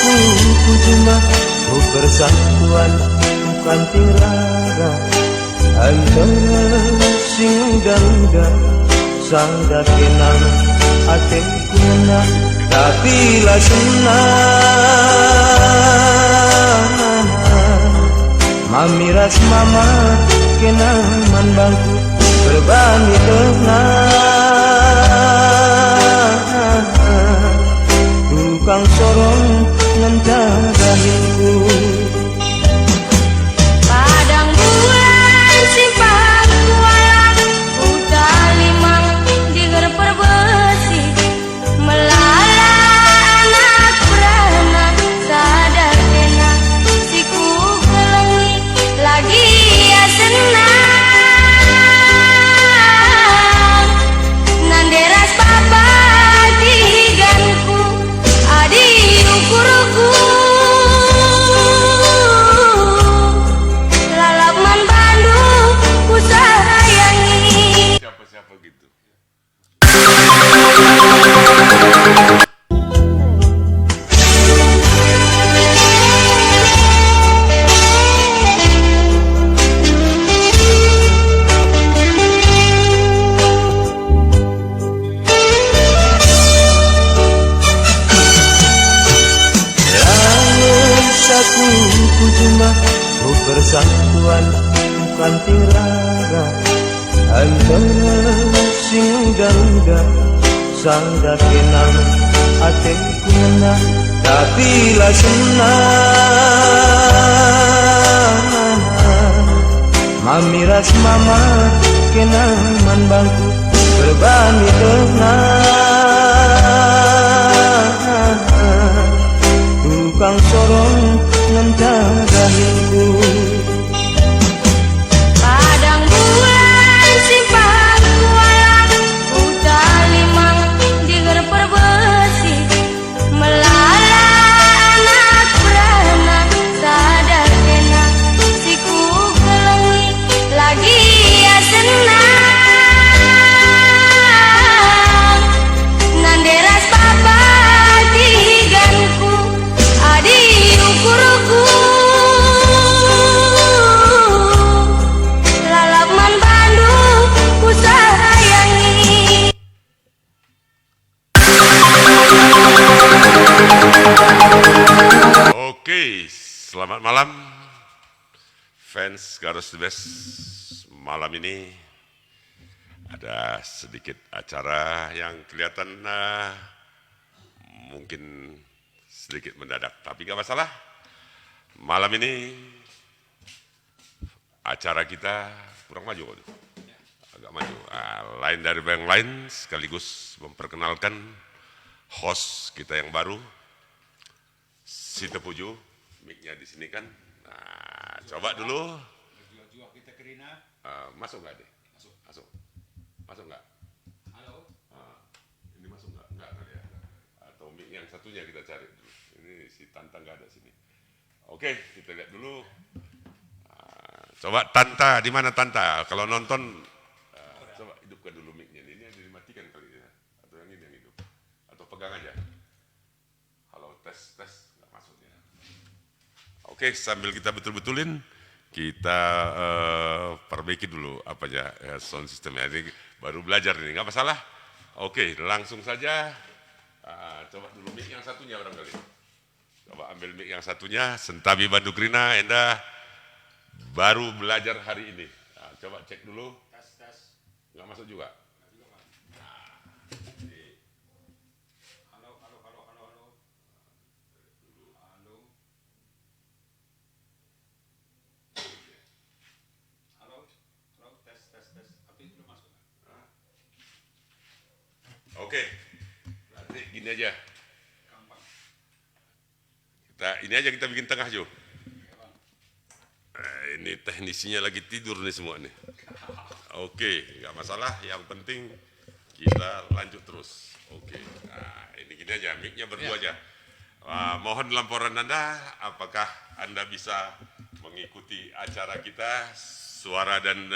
satu cuma persatuan kanting rara antara sing dangda sangda kenang ate kuna tapi lah senang mamiras mama kenang man bangku berbani tengah tukang sorong ngentadahiku padang bulan simpang kualang udah limang diger perbesi melala anak beranak sadar kena siku kelengi lagi ya senang nanderas papa diganku adi ukuruku lalapman Bandung ku sayangi Siapa-siapa gitu. satu cuma persatuan kanting rara antara sing dangda sangda kenang ate kuna tapi lah senang mamiras mama kenang man bangku berbani tengah tukang sorong ngentadahiku padang bulan simpang kualang udah limang diger perbesi melala anak beranak sadar kena siku kelengi lagi ya senang nanderas papa diganku adi ukuruku lalapman Bandung ku sayangi. Oke, selamat malam fans Garus The Best. Malam ini ada sedikit acara yang kelihatan mungkin sedikit mendadak, tapi gak masalah. Malam ini acara kita kurang maju, agak maju. Lain dari yang lain, sekaligus memperkenalkan host kita yang baru, si Tepuju, mic-nya di sini kan. Nah, coba dulu. Kita Kerina. Masuk nggak deh? Masuk nggak? Halo. Ini masuk nggak? Nggak kali ya. Atau mic yang satunya kita cari dulu. Ini si Tanta nggak ada sini. Oke, kita lihat dulu. Coba Tanta, di mana Tanta? Kalau nonton, coba hidupkan dulu mic-nya. Ini yang dimatikan kali ya? Atau yang ini yang hidup? Atau pegang aja? Halo, tes, nggak masuknya. Oke, sambil kita betul-betulin, kita perbaiki dulu apanya sound systemnya. Ini baru belajar ini, nggak masalah. Oke, langsung saja. Coba dulu mic yang satunya barangkali. Coba ambil mic yang satunya. Sentabi Bandung Rina, Enda baru belajar hari ini. Nah, coba cek dulu. Tes. Nggak masuk juga. Halo. Halo, tes. Tapi belum masuk. Oke, berarti gini aja. Gampang. Ini aja kita bikin tengah, Jo. Ini teknisinya lagi tidur nih semua nih. Oke, nggak masalah. Yang penting kita lanjut terus. Oke, nah ini gini aja, mic-nya berdua aja. Mohon laporan Anda, apakah Anda bisa mengikuti acara kita, suara dan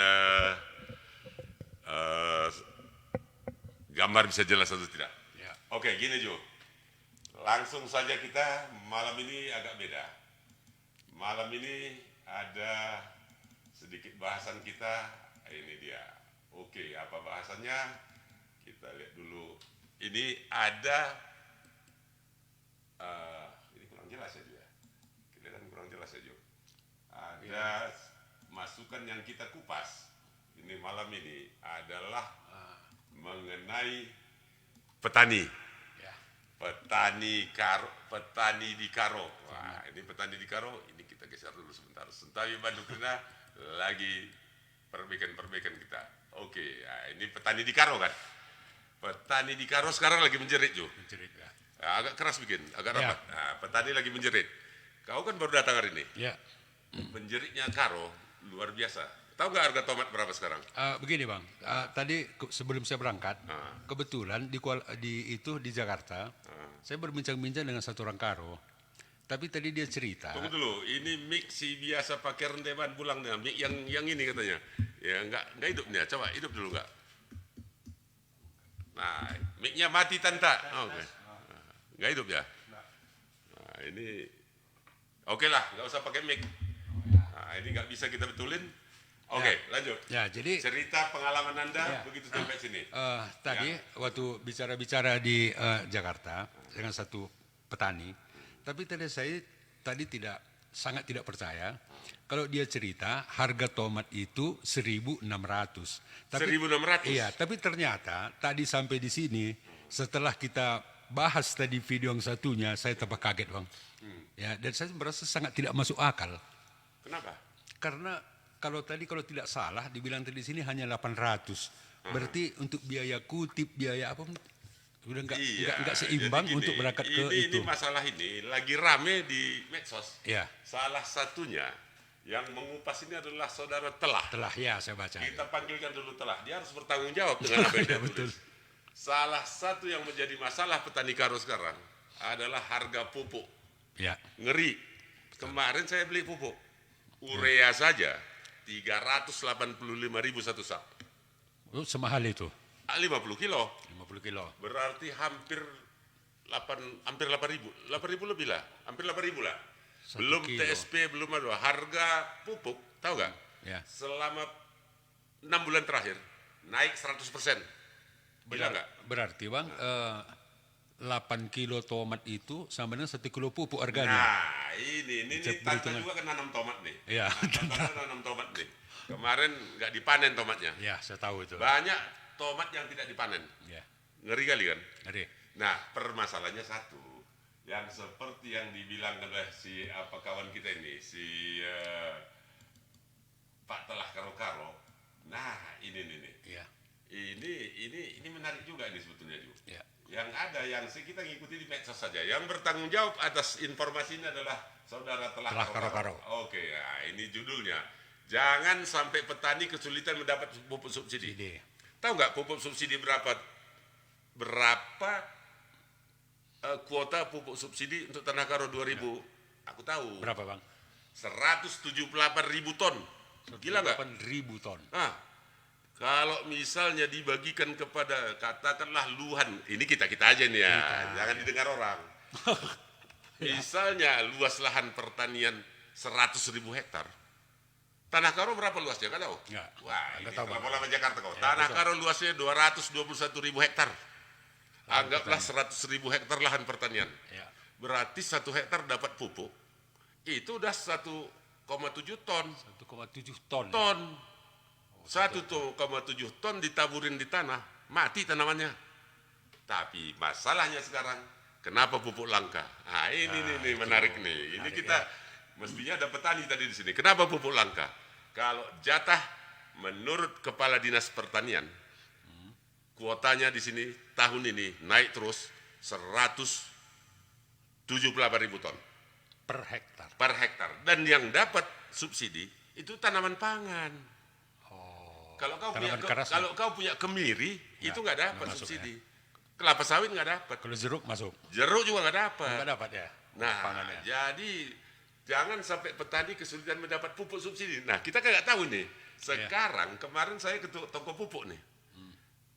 gambar bisa jelas atau tidak? Ya. Oke, gini Jo. Langsung saja kita malam ini agak beda. Malam ini ada sedikit bahasan kita. Ini dia. Oke, apa bahasannya? Kita lihat dulu. Ini ada ini kurang jelas ya juga. Kelihatan kurang jelas ya juga. Ada masukan yang kita kupas. Ini malam ini adalah mengenai petani. Petani di Karo. Wah, ini petani di Karo. Ini kita geser dulu sebentar. Sentawi Bandung Kena lagi perbaikan kita. Oke, nah, ini petani di Karo kan. Petani di Karo sekarang lagi menjerit Jo. Menjerit ya. Nah, agak keras bikin, agak rapat. Nah, petani lagi menjerit. Kau kan baru datang hari ini. Ya. Menjeritnya Karo luar biasa. Tahu nggak harga tomat berapa sekarang? Begini Bang, tadi sebelum saya berangkat, kebetulan di Jakarta, saya berbincang-bincang dengan satu orang Karo. Tapi tadi dia cerita. Tunggu dulu, ini mic si biasa pakai rendeman pulang nih, mic yang ini katanya. Ya nggak hidup nih, coba hidup dulu nggak? Nah, mic-nya mati Tanta. Oke. Nggak hidup ya? Nah, ini oke lah, nggak usah pakai mic. Nah, ini nggak bisa kita betulin. Oke, lanjut. Ya, jadi Cerita pengalaman Anda begitu sampai sini. tadi waktu bicara-bicara di Jakarta dengan satu petani, tapi saya sangat tidak percaya kalau dia cerita harga tomat itu 1.600. Tapi 1.600? Iya, tapi ternyata tadi sampai di sini setelah kita bahas tadi video yang satunya, saya tambah kaget Bang. Ya, dan saya merasa sangat tidak masuk akal. Kenapa? Karena kalau tidak salah dibilang tadi di sini hanya 800. Berarti untuk biaya kutip, biaya apa udah enggak seimbang jadi gini, untuk berangkat ke itu. Ini masalah ini lagi rame di medsos. Ya. Salah satunya yang mengupas ini adalah saudara Telah. Telah ya saya baca. Kita panggilkan dulu Telah. Dia harus bertanggung jawab dengan apa yang dia tulis. Salah satu yang menjadi masalah petani Karo sekarang adalah harga pupuk. Ya. Ngeri. Kemarin saya beli pupuk. Urea saja 385.000 satu sak. Oh, semahal itu. 50 kilo. 50 kilo. Berarti hampir 8.000 lebih lah. Hampir 8.000 lah. 1 Belum kilo. TSP, belum ada. Harga pupuk, tahu nggak? Ya. Selama 6 bulan terakhir naik 100%. Gila nggak? Berarti Bang 8 kilo tomat itu sama dengan 1 kilo pupuk harganya. Nah, ini Tanta perhitungan. juga kan nanam tomat nih. Iya. Tanta nanam tomat nih. Kemarin nggak dipanen tomatnya. Ya, saya tahu itu. Banyak tomat yang tidak dipanen. Ya. Ngeri kali kan? Ngeri. Nah, permasalahannya satu. Yang seperti yang dibilang oleh si kawan kita ini, si Pak Telah Karo-Karo. Nah, ini nih. Ya. Ini menarik juga ini sebetulnya juga. Ya. Yang ada yang kita ngikuti di medsos saja. Yang bertanggung jawab atas informasi ini adalah saudara Telah Karo-Karo. Oke, nah ini judulnya. Jangan sampai petani kesulitan mendapat pupuk subsidi. Tahu nggak pupuk subsidi berapa kuota pupuk subsidi untuk Tanah Karo 2000? Aku tahu. Berapa Bang? 178.000 ton. Gila nggak? 8.000 ton. Nah, kalau misalnya dibagikan kepada katakanlah luhan, ini kita aja nih ya, jangan didengar orang. Misalnya luas lahan pertanian 100.000 hektar. Tanah Karo berapa luasnya? Nggak tahu? Nggak. Wah, ini Nggak tahu, Bang. lama-lama Jakarta kau. Ya, Tanah betul. Karo luasnya 221.000 hektar. Anggaplah 100.000 hektar lahan pertanian. Ya. Berarti 1 hektar dapat pupuk, itu udah 1,7 ton. 1,7 ton. 1,7 ton ditaburin di tanah, mati tanamannya. Tapi masalahnya sekarang, kenapa pupuk langka? Nah, ini menarik nih. Ini kita mestinya ada petani tadi di sini. Kenapa pupuk langka? Kalau jatah menurut Kepala Dinas Pertanian, kuotanya di sini tahun ini naik terus 178.000 ton Per hektar. per hektar. Dan yang dapat subsidi itu tanaman pangan. Kalau kau punya Tanaman keras, kalau kau punya kemiri itu nggak dapat nggak masuk, subsidi. Kelapa sawit nggak dapat. Kalau jeruk masuk. Jeruk juga nggak dapat. Enggak dapat ya. Nah, pangannya. jadi jangan sampai petani kesulitan mendapat pupuk subsidi. Nah, kita kan nggak tahu nih. Sekarang kemarin saya ke toko pupuk nih,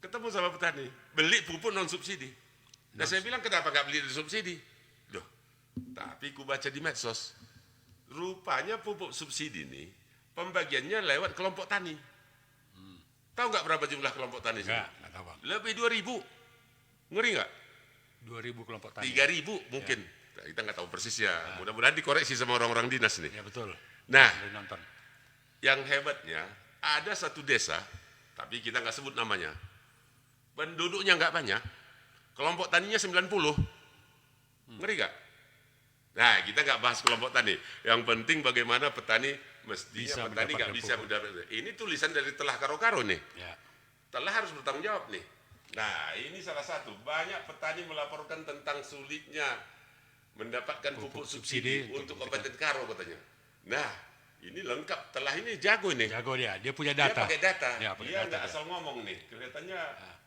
ketemu sama petani, beli pupuk non subsidi. Nah, saya bilang kenapa nggak beli subsidi? Tapi ku baca di medsos, rupanya pupuk subsidi ini pembagiannya lewat kelompok tani. Tahu nggak berapa jumlah kelompok tani? Nggak tahu Bang. Lebih 2.000. Ngeri nggak? 2.000 kelompok tani. 3.000 mungkin. Nah, kita nggak tahu persis ya. Mudah-mudahan dikoreksi sama orang-orang dinas nih. Ya betul. Nah, Boleh nonton. yang hebatnya ada satu desa, tapi kita nggak sebut namanya. Penduduknya nggak banyak, kelompok taninya 90. Ngeri nggak? Nah, kita nggak bahas kelompok tani. Yang penting bagaimana petani mestinya Bisa petani nggak mendapatkan bisa pupuk. mendapat. Ini tulisan dari Telah Karo-Karo nih. Ya. Telah harus bertanggung jawab nih. Nah, ini salah satu. Banyak petani melaporkan tentang sulitnya mendapatkan pupuk subsidi untuk Kabupaten Karo katanya. Nah, ini lengkap. Telah ini jago ini. Jago dia punya Dia data. pakai data. Ya, pakai Dia data nggak dia. asal ngomong nih. Kelihatannya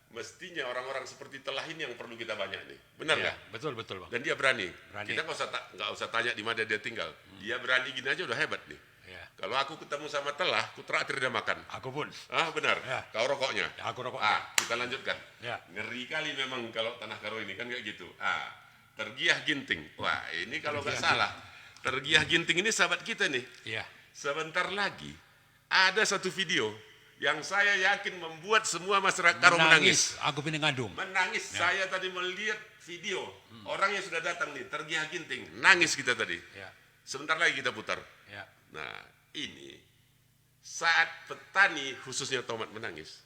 mestinya orang-orang seperti Telah ini yang perlu kita banyak nih. Benar Ya, nggak? betul Bang. Dan dia berani. Berani. Kita nggak usah tanya di mana dia tinggal. Dia berani gini aja udah hebat nih. Ya. Kalau aku ketemu sama Telah, aku traktir dia makan. Aku pun. Ah benar. Ya. Kau rokoknya. Ya, aku rokoknya. Kita lanjutkan. Ya. Ngeri kali memang kalau Tanah Karo ini kan kayak gitu. Tergiah Ginting. Wah ini kalau nggak salah, Tergiah Ginting ini sahabat kita nih. Iya. Sebentar lagi ada satu video yang saya yakin membuat semua masyarakat Karo menangis. Aku pindah ngadung. Menangis. Saya tadi melihat video orang yang sudah datang nih, Tergiah Ginting. Nangis kita tadi. Ya. Sebentar lagi kita putar. Ya. Nah, ini saat petani khususnya tomat menangis,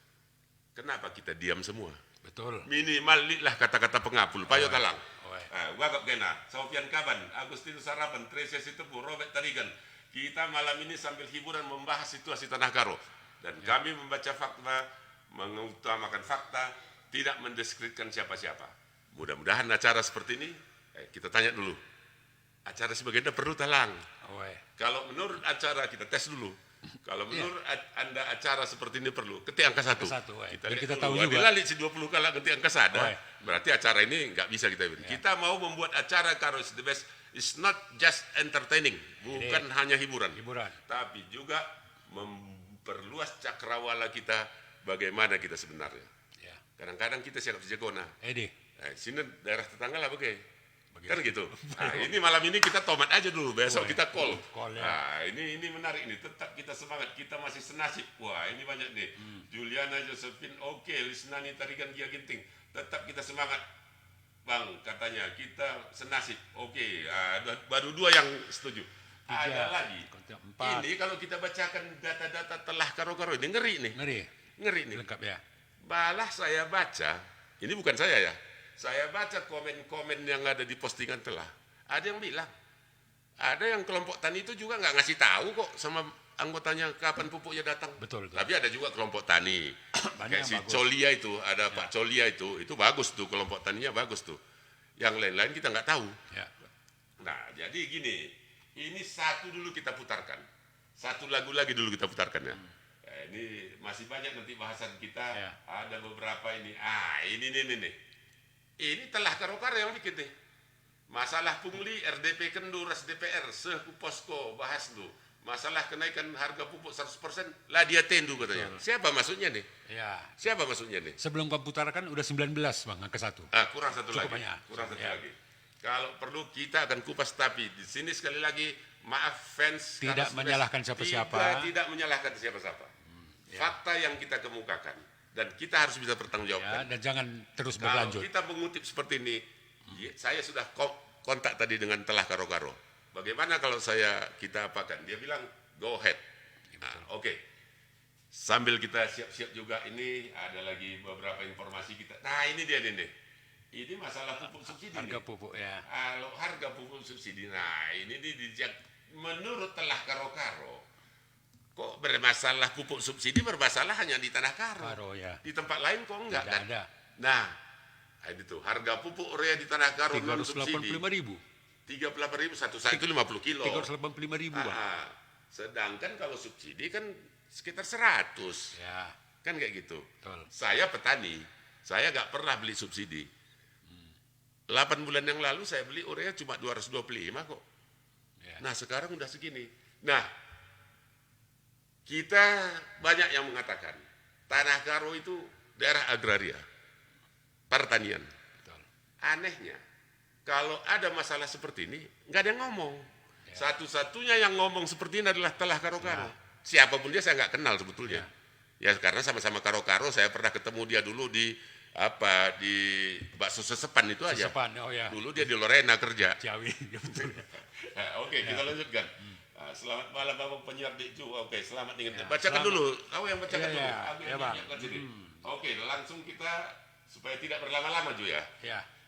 kenapa kita diam semua? Betul. Minimal lihatlah kata-kata pengapul, Payo Talang. Oe. Wagap Gena, Sofian Kaban, Agustinus Sarapan, Tresia Sitepu, Robert Tarigan. Kita malam ini sambil hiburan membahas situasi Tanah Karo. Dan kami membaca fakta, mengutamakan fakta, tidak mendiskreditkan siapa-siapa. Mudah-mudahan acara seperti ini, kita tanya dulu. Acara sebagainya perlu Talang. Oe. Kalau menurut acara kita tes dulu. Kalau menurut Anda acara seperti ini perlu, ketik angka 1. Angka 1, Kita biar lihat kita dulu. tahu juga. Bila lihat si 20 kali ketik angka 1, Oi. berarti acara ini nggak bisa kita beri. Kita mau membuat acara Karo is the best. It's not just entertaining, bukan hanya hiburan. Hiburan. Tapi juga memperluas cakrawala kita bagaimana kita sebenarnya. Ya. Kadang-kadang kita siap sejagona. Edi. Sini daerah tetangga lah bagai. Kan gitu. Nah, ini malam ini kita tomat aja dulu, besok kita call. Call, ya. Nah, ini menarik nih. Tetap kita semangat. Kita masih senasib. Wah, ini banyak nih. Juliana Josephine, oke. Lisnani Tarigan Gia Ginting. Tetap kita semangat. Bang, katanya kita senasib. Oke. Baru 2 yang setuju. Ada lagi. 4. Ini kalau kita bacakan data-data Telah Karo-Karo ini ngeri nih. Ngeri nih. Lengkap ya. Malah saya baca, ini bukan saya ya, saya baca komen-komen yang ada di postingan Telah. Ada yang bilang, ada yang kelompok tani itu juga nggak ngasih tahu kok sama anggotanya kapan pupuknya datang. Betul. Tapi ada juga kelompok tani. Banyak Kayak yang si bagus. Colia itu, ada Pak Colia itu bagus tuh, kelompok taninya bagus tuh. Yang lain-lain kita nggak tahu. Ya. Nah, jadi gini, ini satu dulu kita putarkan. Satu lagu lagi dulu kita putarkan ya. Ini masih banyak nanti bahasan kita. Ya. Ada beberapa ini. Ini nih. Ini Telah Karo-Karo yang bikin nih. Masalah pungli RDP Kendur, SDPR, Sehu Posko, bahas tuh. Masalah kenaikan harga pupuk 100%, lah dia tendu katanya. Siapa maksudnya nih? Ya. Siapa maksudnya nih? Sebelum kau putarkan udah 19 Bang, angka 1. Kurang satu Cukup lagi. banyak. Kurang satu Ya. lagi. Kalau perlu kita akan kupas, tapi di sini sekali lagi maaf fans Tidak Karo Space, menyalahkan siapa-siapa. Tidak menyalahkan siapa-siapa. Fakta yang kita kemukakan dan kita harus bisa bertanggung Ya, jawab. dan jangan terus Kalau berlanjut. kita mengutip seperti ini, saya sudah kontak tadi dengan Telah Karo-Karo. Bagaimana kalau kita apakan? Dia bilang go ahead. Nah, oke. Sambil kita siap-siap juga, ini ada lagi beberapa informasi kita. Nah, ini dia nih. Ini masalah pupuk subsidi. Harga nih. pupuk ya. Kalau harga pupuk subsidi, nah ini menurut Telah Karo-Karo, kok bermasalah pupuk subsidi bermasalah hanya di Tanah Karo. Karo ya. Di tempat lain kok enggak Tidak kan? ada. Nah, ini tuh harga pupuk urea di Tanah Karo non subsidi 385.000. 38.000 satu saat itu 50 kilo. 385.000 Bang. Sedangkan kalau subsidi kan sekitar 100. Ya. Kan kayak gitu. Betul. Saya petani, saya nggak pernah beli subsidi. 8 bulan yang lalu saya beli urea cuma 225 kok. Ya. Nah sekarang udah segini. Nah, kita banyak yang mengatakan Tanah Karo itu daerah agraria, pertanian. Betul. Anehnya, kalau ada masalah seperti ini, nggak ada yang ngomong. Satu-satunya yang ngomong seperti ini adalah Telah Karo-Karo. Siapapun dia saya nggak kenal sebetulnya. Ya karena sama-sama Karo-Karo, saya pernah ketemu dia dulu di bakso sesepan itu aja. Sesepan, oh ya. Dulu dia di Lorena kerja. Ciawi, ya betul. Oke, kita lanjutkan. Selamat malam Bapak penyiar Bikju. Oke, selamat ingin. Bacakan dulu. Kamu yang bacakan dulu. Aku yang nyiapkan sini. Oke, langsung kita supaya tidak berlama-lama Ju ya.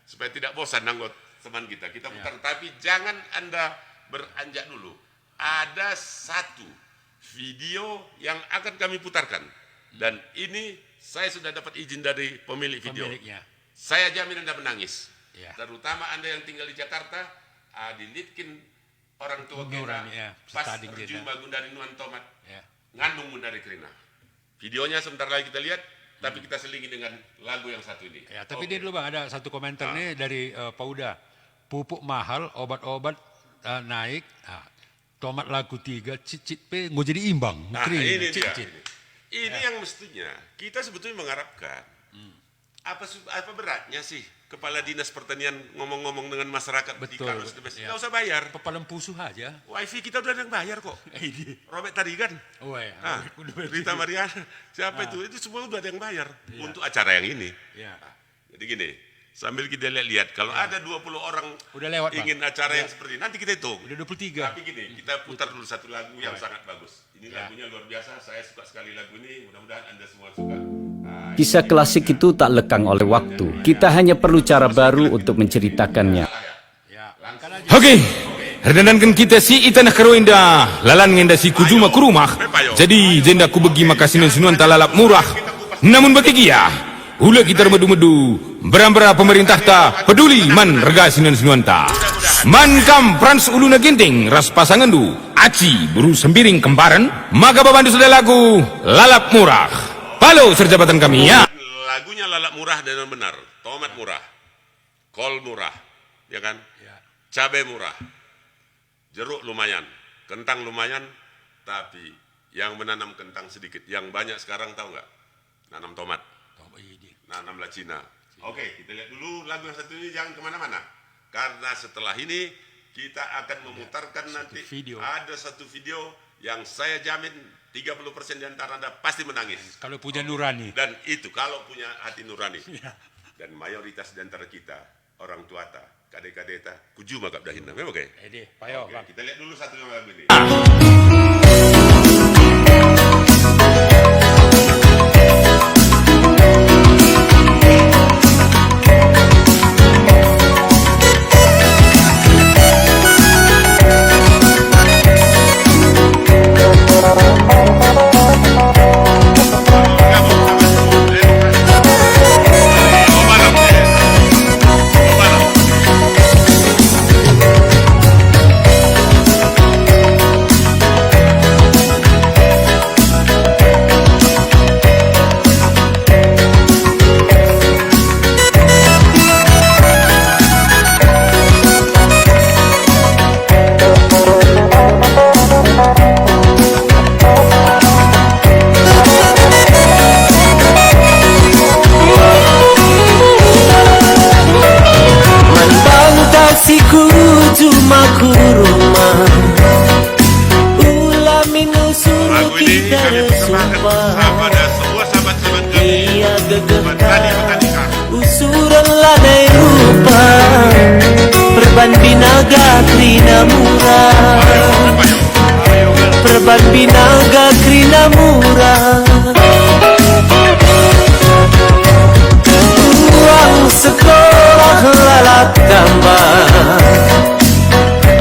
Supaya tidak bosan nanggot teman kita. Kita putar, tapi jangan Anda beranjak dulu. Ada satu video yang akan kami putarkan. Dan ini saya sudah dapat izin dari pemilik video. Saya jamin Anda menangis. Terutama Anda yang tinggal di Jakarta, dilitkin orang tua kita, pas berjumpa Gundari Nuan Tomat, ngandung Gundari Krina. Videonya sebentar lagi kita lihat, tapi kita selingi dengan lagu yang satu ini. Ya, tapi ini dulu Bang, ada satu komentar nih dari Pauda. Pupuk mahal, obat-obat naik, tomat lagu 3, cicit pe, nggak jadi imbang. Nah, ini dia. Ini yang mestinya kita sebetulnya mengharapkan. Apa beratnya sih Kepala Dinas Pertanian ngomong-ngomong dengan masyarakat di Karus nggak usah bayar. Pepalam pusuh aja. WiFi kita udah ada yang bayar kok. Robert tadi kan. Rita Mariana. Siapa itu? Itu semua udah ada yang bayar untuk acara yang ini. Jadi gini, sambil kita lihat kalau ada 20 orang udah lewat, ingin acara yang seperti ini, nanti kita hitung. Udah 23. Tapi gini, kita putar dulu satu lagu yang sangat bagus. Ini lagunya luar biasa. Saya suka sekali lagu ini. Mudah-mudahan Anda semua suka. Kisah klasik itu tak lekang oleh waktu. Kita hanya perlu cara baru untuk menceritakannya. Oke, redankan kita si itanah karoinda, lalan ngenda si kujuma ke rumah. Jadi jenda ku bagi makasinan sunuan talalap murah. Namun bagi dia, ula kita medu-medu, berambara pemerintah ta peduli man rega sinan sunuan ta. Man kam Frans uluna genting ras pasangan du, aci buru sembiring kembaran, maka babandu sudah lagu lalap murah. Halo serjabatan kami ya. Lagunya lalap murah dan benar. Tomat murah, kol murah, ya kan? Cabai murah, jeruk lumayan, kentang lumayan, tapi yang menanam kentang sedikit. Yang banyak sekarang tahu nggak? Nanam tomat, nanamlah Cina. Oke, kita lihat dulu lagu yang satu ini, jangan kemana-mana. Karena setelah ini kita akan memutarkan nanti video. Ada satu video yang saya jamin 30% di antara Anda pasti menangis. Kalau punya nurani. Dan itu kalau punya hati nurani. Dan mayoritas di antara kita, orang tua ta, kadek-kadek ta, kujuma kap dahin. Memang oke? Kita lihat dulu satu lagu ini. Usuran ladai rupa Perban binaga krina murah Perban binaga krina murah Uang sekolah lalat tambah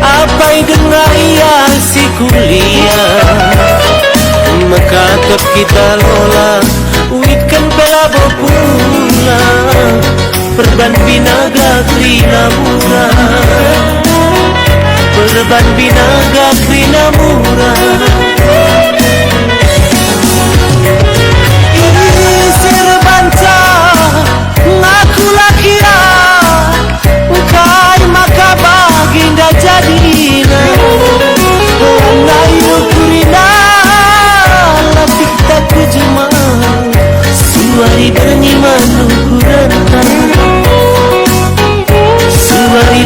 Apai dengar ia si kuliah Mekatap kita lola Uitkan bela bopula Perban binaga krina murah Perban binaga krina murah Isir banca ngaku lakira Ukai maka baginda jadina Ngayu kurina Lapik tak kujuma Suari bernyi manukuranta Suari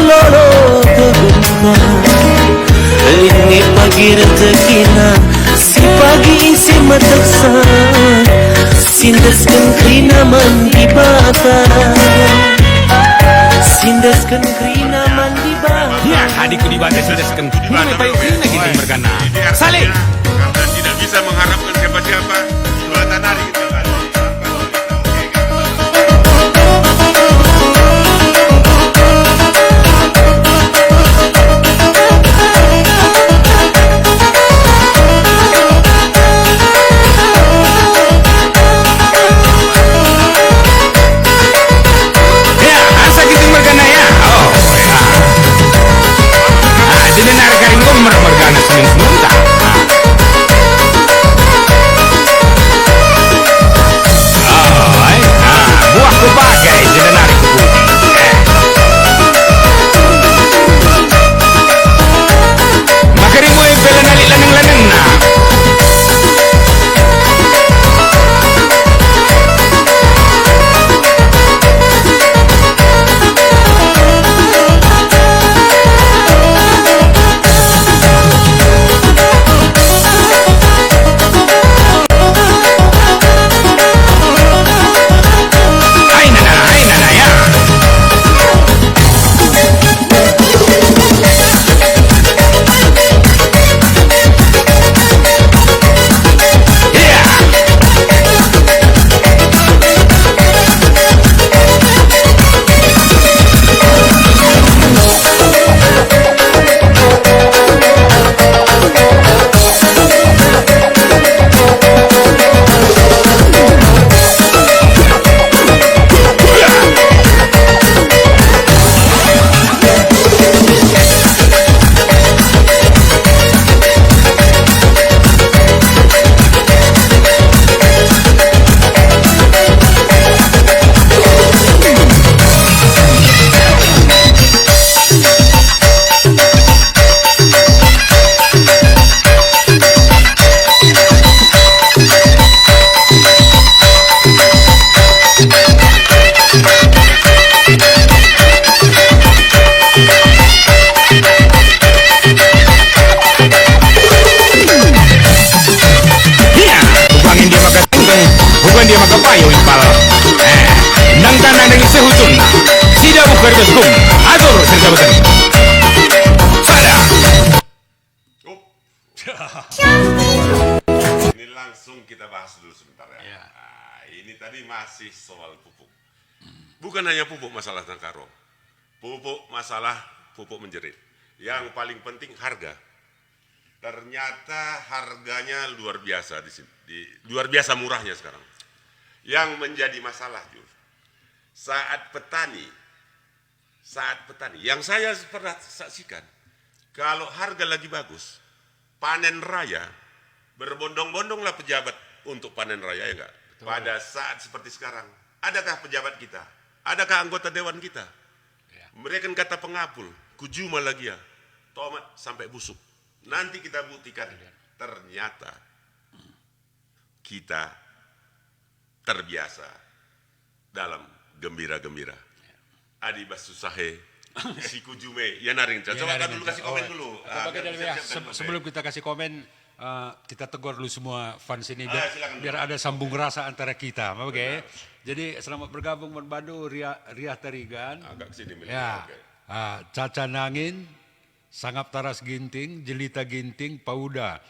lolo kebentar ini pagi rezekina si pagi isi mataksa sindaskan krina mandi bata sindaskan krina mandi bata Ya, adikku di batas sildaskan. Mulai baik ini kita bergana. Saling. Karena tidak bisa mengharapkan siapa-siapa. Dua hari kita kan. Ya, asa kita bergana ya. Oh, ya. Ah, jadi narkarin kau bergana senin semunta. Buah ku pakai jadi narik ku. Makari mo ay pala nali lanang-lanang na. Ay nana ya. Yeah. Iya, upangin dia maka tunggang, bukan dia maka payo impal. Nang tanang dengan sehujung, sida bukan beskum, atur serta betul. Sada. Ini langsung kita bahas dulu sebentar ya. Nah, ini tadi masih soal pupuk. Bukan hanya pupuk masalah Tangkaro. Pupuk masalah pupuk menjerit. Yang paling penting harga. Ternyata harganya luar biasa di sini. Luar biasa murahnya sekarang. Yang menjadi masalah Jul. Saat petani, yang saya pernah saksikan, kalau harga lagi bagus, panen raya, berbondong-bondonglah pejabat untuk panen raya, ya enggak? Pada saat seperti sekarang, adakah pejabat kita? Adakah anggota dewan kita? Mereka kan kata pengapul, kujuma lagi ya, tomat sampai busuk. Nanti kita buktikan, ternyata kita terbiasa dalam gembira-gembira. Adi basusahe, si kujume, ya naring. Coba kan dulu kasih komen dulu. Sebelum kita kasih komen, kita tegur dulu semua fans ini silakan biar ada sambung rasa antara kita. Oke. Jadi selamat bergabung Bandu Riah Tarigan. Agak kesini milih. Ya. Oke. Caca Nangin, Sangap Taras Ginting, Jelita Ginting, Pauda.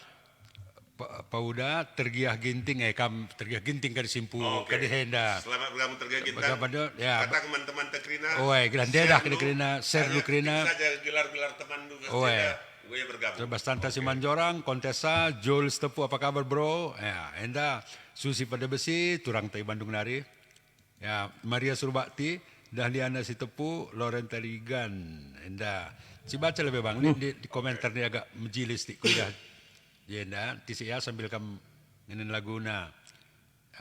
Pauda tergiah ginting tergiah ginting kan simpu Oke. kadehenda. Selamat bergabung tergagin. Ya. Kata teman-teman tekrina. Oe, grandedah krina, share lu krina. Saja gelar-gelar teman lu. Oe. Gue bergabung. Bastanta Simanjorang, Kontesa, Jules Tepu, apa kabar bro? Ya, enda Susi pada besi, Turang Tai Bandung Nari. Ya, Maria Surbakti, Dahliana Si Tepu, Loren Tarigan. Enda, si baca lebih bang, di komentar dia agak menjilis di kuliah. Jenda, TCA sambil kamu nginin laguna.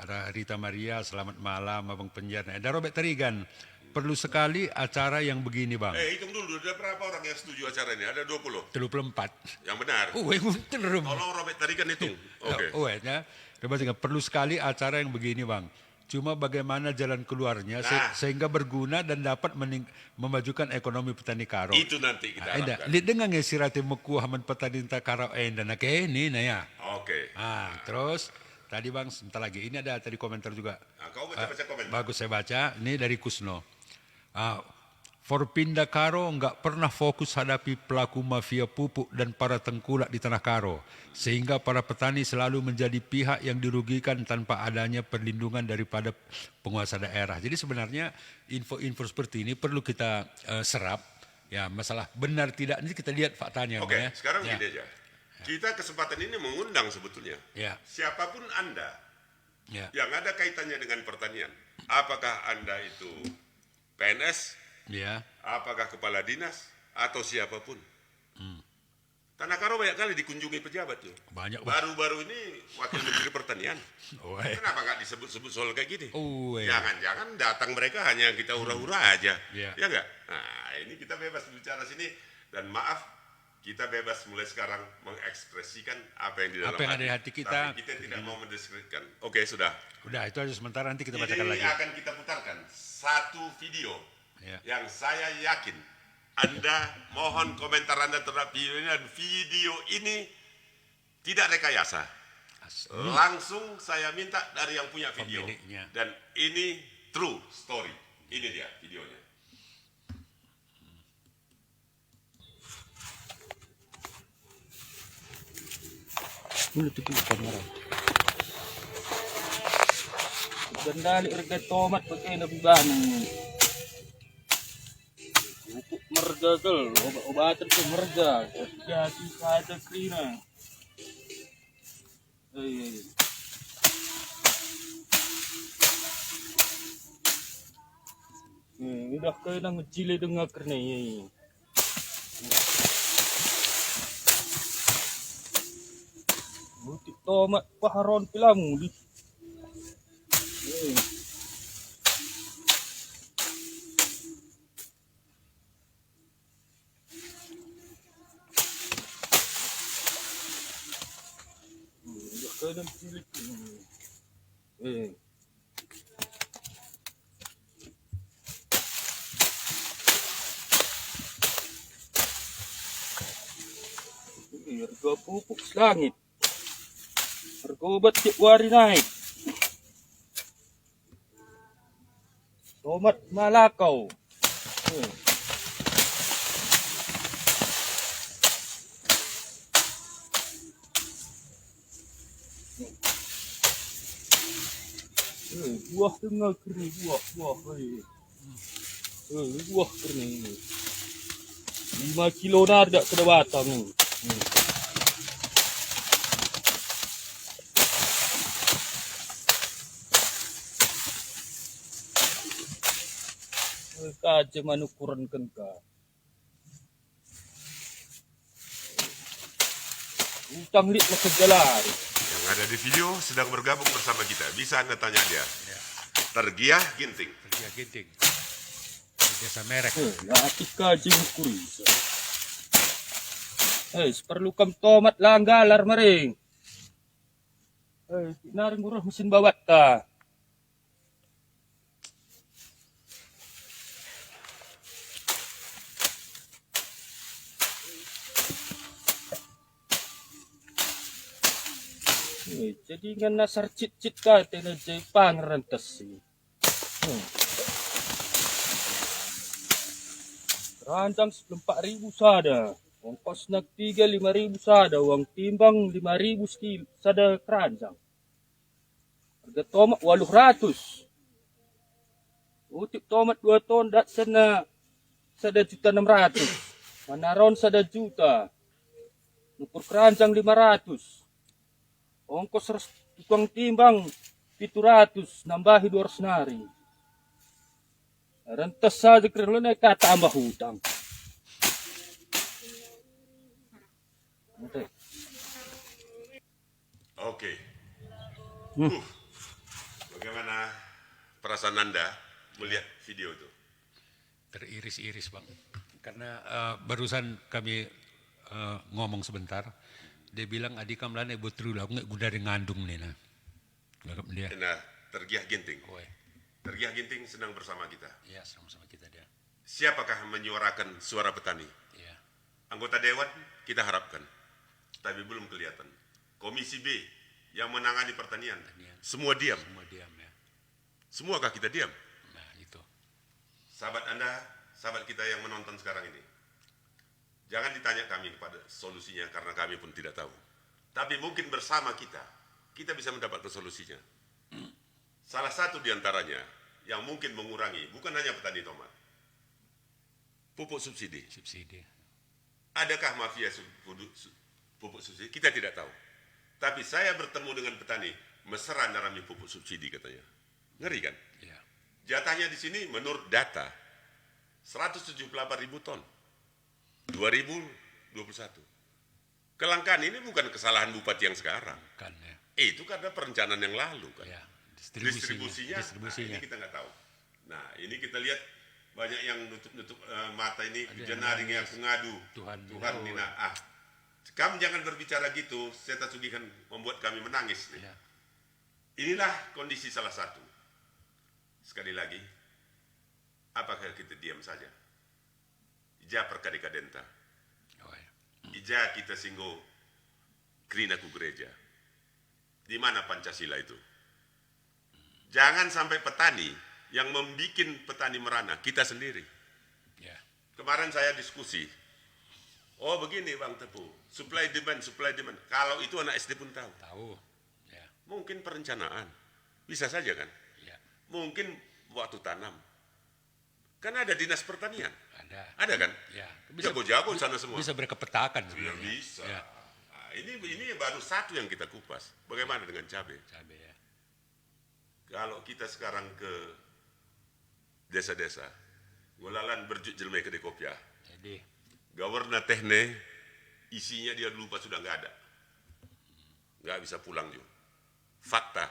Ada Rita Maria, selamat malam, abang penjara. Ada Robert Tarigan. Perlu sekali acara yang begini bang. Hitung dulu, ada berapa orang yang setuju acara ini? Ada 20. 24. Yang benar. Bener. Tolong Robert Tarigan hitung. Oke. Ya. Perlu sekali acara yang begini bang. Cuma bagaimana jalan keluarnya sehingga berguna dan dapat memajukan ekonomi petani karo. Itu nanti kita harapkan. Lihat dengan sirate meku haman petani karo dan ini nah ya. Oke. Terus tadi Bang, sebentar lagi ini ada tadi komentar juga. Kau baca komentar. Bagus saya baca. Ini dari Kusno. Forpinda Karo nggak pernah fokus hadapi pelaku mafia pupuk dan para tengkulak di tanah Karo, sehingga para petani selalu menjadi pihak yang dirugikan tanpa adanya perlindungan daripada penguasa daerah. Jadi sebenarnya info-info seperti ini perlu kita serap. Ya, masalah benar tidak ini kita lihat faktanya. Oke, ya. sekarang gini aja. Kita kesempatan ini mengundang sebetulnya. Ya. Siapapun Anda Ya. yang ada kaitannya dengan pertanian, apakah Anda itu PNS, Ya. apakah kepala dinas, atau siapapun. Tanah Karo banyak kali dikunjungi pejabat tuh. Banyak, Bang. Baru-baru ini Wakil Menteri Pertanian. Kenapa nggak disebut-sebut soal kayak gini? Jangan-jangan datang mereka hanya kita hura-hura aja. Ya nggak? Nah, ini kita bebas bicara sini. Dan maaf, kita bebas mulai sekarang mengekspresikan apa yang di dalam ada di hati kita. Tapi kita tidak mau mendeskripsikan. Oke, sudah. Udah, itu aja sementara, nanti kita bacakan lagi. Ini akan kita putarkan satu video yang saya yakin Anda, mohon komentar Anda terhadap video ini, dan video ini tidak rekayasa. Langsung saya minta dari yang punya video. Pemiliknya. Dan ini true story. Ini dia videonya. Dulu tuh kamera. Gandali harga tomat pakai nabibanang. Pupuk merga kel, obat-obatan ke merga. Jadi saja krina. Udah kena ngejile dengar kerana butik tomat paharon pilamu di. Udah kena cilik. Harga pupuk selangit. Harga obat tiap hari naik. Tomat Malakau. Buah tengah kering, buah. Buah kering. 5 kilo nak ada kena batang ni. Kaje manukuran kan ka. Utang lit lah kejalan. Yang ada di video sedang bergabung bersama kita. Bisa Anda tanya dia. Tergiah Ginting. Tergiah Ginting. Biasa merek. Latih kaje mukuri. Perlu kam tomat langgalar maring. Naring murah mesin bawat ta. Jadi ngan nasar cit-cit ka tena jay pangerantas si. Keranjang 4.000 sada. Ongkos nak 5.000 sada. Uang timbang 5.000 sada keranjang. Harga tomat 800. Utip tomat 2 ton dat sana sada 1.600. Manaron sada juta. Nukur keranjang 500. Ongkos tukang timbang 700, nambahi 200 nari. Rentas saja keren naik tambah hutang. Oke. Bagaimana perasaan Anda melihat video itu? Teriris-iris Bang. Karena barusan kami ngomong sebentar. Dia bilang adik kamlan betul lah, aku nggak gudari ngandung nih nah. Dia. Nah, Tergiah Ginting. Oi. Tergiah Ginting sedang bersama kita. Ya, sama-sama kita dia. Siapakah menyuarakan suara petani? Ya. Anggota Dewan kita harapkan, tapi belum kelihatan. Komisi B yang menangani pertanian, semua diam. Semua diam ya. Semuakah kita diam? Nah, itu. Sahabat Anda, sahabat kita yang menonton sekarang ini, jangan ditanya kami kepada solusinya karena kami pun tidak tahu. Tapi mungkin bersama kita bisa mendapatkan solusinya. Salah satu di antaranya yang mungkin mengurangi, bukan hanya petani tomat, pupuk subsidi. Subsidi. Adakah mafia pupuk subsidi? Kita tidak tahu. Tapi saya bertemu dengan petani, mesra narami pupuk subsidi katanya. Ngeri kan? Ya. Jatahnya di sini menurut data 178.000 ton 2021. Kelangkaan ini bukan kesalahan bupati yang sekarang. Kan ya. Itu karena perencanaan yang lalu kan. Ya. Distribusinya. Distribusinya. Nah, ini kita nggak tahu. Nah, ini kita lihat banyak yang nutup mata ini, Ada jenaring yang mengadu. Tuhan Nina. Kamu jangan berbicara gitu. Saya tasugihan membuat kami menangis nih. Ya. Inilah kondisi salah satu. Sekali lagi, apakah kita diam saja? Ija perkadekadenta. Oh, ya. Ija kita singgo krinaku gereja. Di mana Pancasila itu? Jangan sampai petani yang membuat petani merana, kita sendiri. Ya. Kemarin saya diskusi. Oh begini Bang Tepu, supply demand. Kalau itu anak SD pun tahu. Tahu. Ya. Mungkin perencanaan. Bisa saja kan? Ya. Mungkin waktu tanam. Kan ada dinas pertanian. Ada. Ada kan? Ya. Jago-jago sana semua. Bisa mereka petakan Ya, sebenarnya. bisa. Ya. Nah, ini baru satu yang kita kupas. Bagaimana dengan cabai? Cabai ya. Kalau kita sekarang ke desa-desa, ngulalan berjuk jelmai ke Dekopia, Jadi gawarna tehne, isinya dia lupa sudah nggak ada. Nggak bisa pulang juga. Fakta.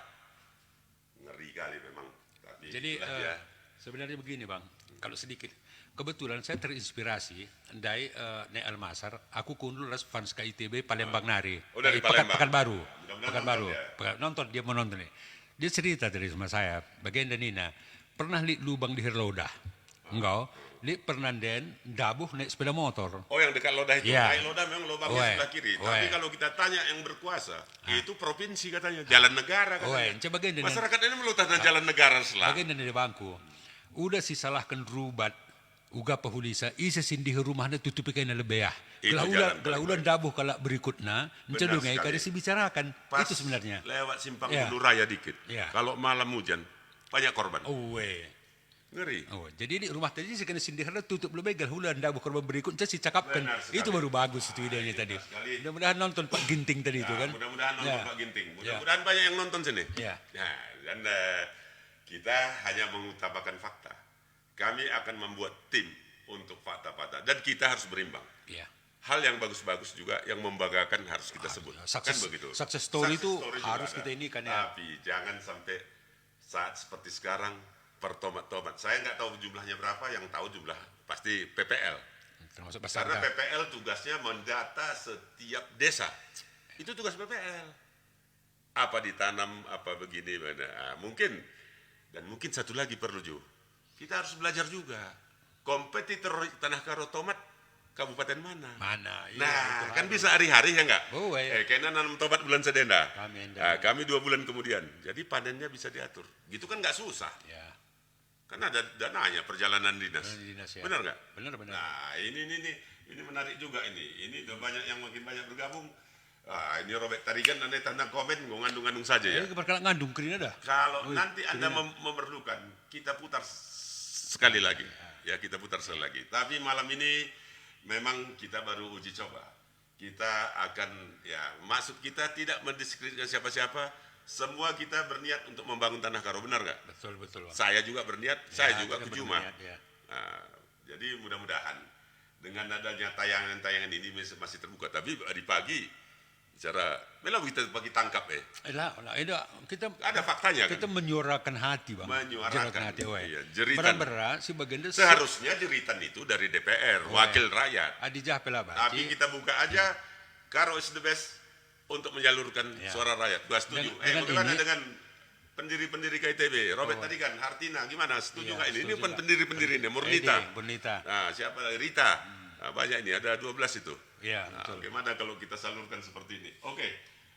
Ngeri kali memang. Tapi Jadi itulah dia. sebenarnya begini Bang, kalau sedikit. Kebetulan saya terinspirasi dari Nek Almasar, aku kundul ras fans KITB Palembang Nari. Oh, dari Palembang. Pekanbaru. Mudah-mudahan Pekanbaru. nonton Nonton, dia menonton nih. Dia cerita dari sama saya, bagian dan Nina, pernah li lubang di Herloda. Enggak, li pernah den dabuh naik sepeda motor. Oh yang dekat Lodah itu, Ya. naik Lodah memang lubangnya Oe. sebelah kiri. Oe. Tapi kalau kita tanya yang berkuasa, itu provinsi katanya, jalan negara katanya. Coba bagian dan Masyarakat ini melutahkan jalan negara selah. bagian dari bangku. Udah si salahkan rubat. Uga pahulisa, isa sindih rumahnya tutupi kena lebeah. Itu jalan Kelaulan dabuh kalau berikutnya, encadungai sekali. kada si bicarakan. Pas Itu sebenarnya. lewat simpang Ya. Ulu Raya dikit. Ya. Kalau malam hujan, banyak korban. Oh, Ngeri. jadi di rumah tadi si kena sindih tutup lebih hulan dabuh korban berikutnya si cakapkan. Benar sekali. Itu baru bagus itu idenya tadi. sekali. Mudah-mudahan nonton Pak Ginting tadi itu Nah, kan. mudah-mudahan nonton Ya. Pak Ginting. Mudah-mudahan banyak yang nonton sini. Ya. Nah, dan kita hanya mengutamakan fakta. Kami akan membuat tim untuk fakta-fakta. Dan kita harus berimbang. Ya. Hal yang bagus-bagus juga yang membanggakan harus kita sebut. Success- Kan begitu. success story itu juga harus ada. kita ini kan ya. Tapi jangan sampai saat seperti sekarang pertomat-tomat. Saya nggak tahu jumlahnya berapa, yang tahu jumlah pasti PPL. Termasuk pasar. Karena PPL tugasnya mendata setiap desa. Itu tugas PPL. Apa ditanam, apa begini, mana. Mungkin. Dan mungkin satu lagi perlu juga. Kita harus belajar juga. Kompetitor Tanah Karo tomat kabupaten mana? Mana? Iya, Nah, itu kan harus. bisa hari-hari ya enggak? Oh, iya. Kayaknya nanam tomat bulan sedenda. Kami enggak. Nah, kami 2 bulan kemudian. Jadi panennya bisa diatur. Gitu kan nggak susah. Ya. Kan ada dananya perjalanan dinas. Perjalanan dinas, ya. Benar nggak? Benar. Nah, ini menarik juga ini. Ini udah banyak yang makin banyak bergabung. Ini Robert Tarigan nanti tanda komen ngandung-ngandung saja ya. Perkara ngandung kerina dah. Kalau nanti Anda memerlukan, kita putar sekali lagi. Ya, kita putar sekali lagi. Tapi malam ini memang kita baru uji coba. Kita akan, ya, maksud kita tidak mendiskreditkan siapa-siapa. Semua kita berniat untuk membangun Tanah Karo, benar nggak? Betul. Bang. Saya juga berniat, saya juga kita Kujuma. berniat, ya. Nah, jadi mudah-mudahan dengan adanya tayangan-tayangan ini masih terbuka. Tapi di pagi, bicara, memang kita pagi tangkap Kita ada faktanya kita kan? menyuarakan hati bang. Menyuarakan, hati, iya, jeritan. Beran-beran si bagian itu Seharusnya jeritan itu dari DPR, wakil rakyat. Adijah Tapi pelabaci. kita buka aja, Karo is the best untuk menyalurkan Ya. suara rakyat. Gua setuju. Dengan Bagaimana ini- dengan pendiri-pendiri KITB. Robert tadi kan, Hartina, gimana? Setuju nggak ini? Ini setuju kan pendiri-pendiri ini, Murnita. Bernita. Nah, siapa lagi? Rita. Nah, banyak ini, ada 12 itu. Iya, Nah, betul. bagaimana kalau kita salurkan seperti ini? Oke.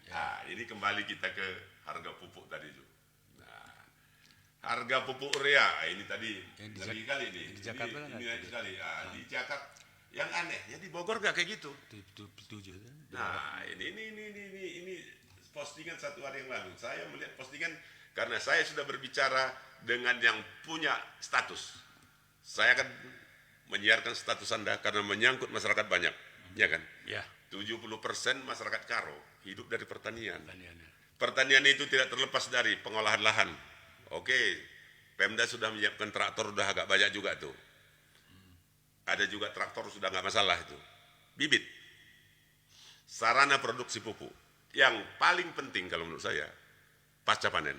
Nah, ini kembali kita ke harga pupuk tadi juga. Nah, harga pupuk urea ini tadi Yang di lebih kali ini. di Jakarta ini nggak naik sekali. Nah, di Jakarta yang aneh, ya di Bogor nggak kayak gitu. Setuju. Nah, ini postingan 1 hari yang lalu. Saya melihat postingan karena saya sudah berbicara dengan yang punya status. Saya akan menyiarkan status Anda karena menyangkut masyarakat banyak, ya kan? Ya. 70% masyarakat Karo hidup dari pertanian. Pertaniannya. Pertanian itu tidak terlepas dari pengolahan lahan. Oke, Pemda sudah menyiapkan traktor, sudah agak banyak juga tuh. Ada juga traktor sudah nggak masalah itu. Bibit, sarana produksi pupuk. Yang paling penting kalau menurut saya, pasca panen.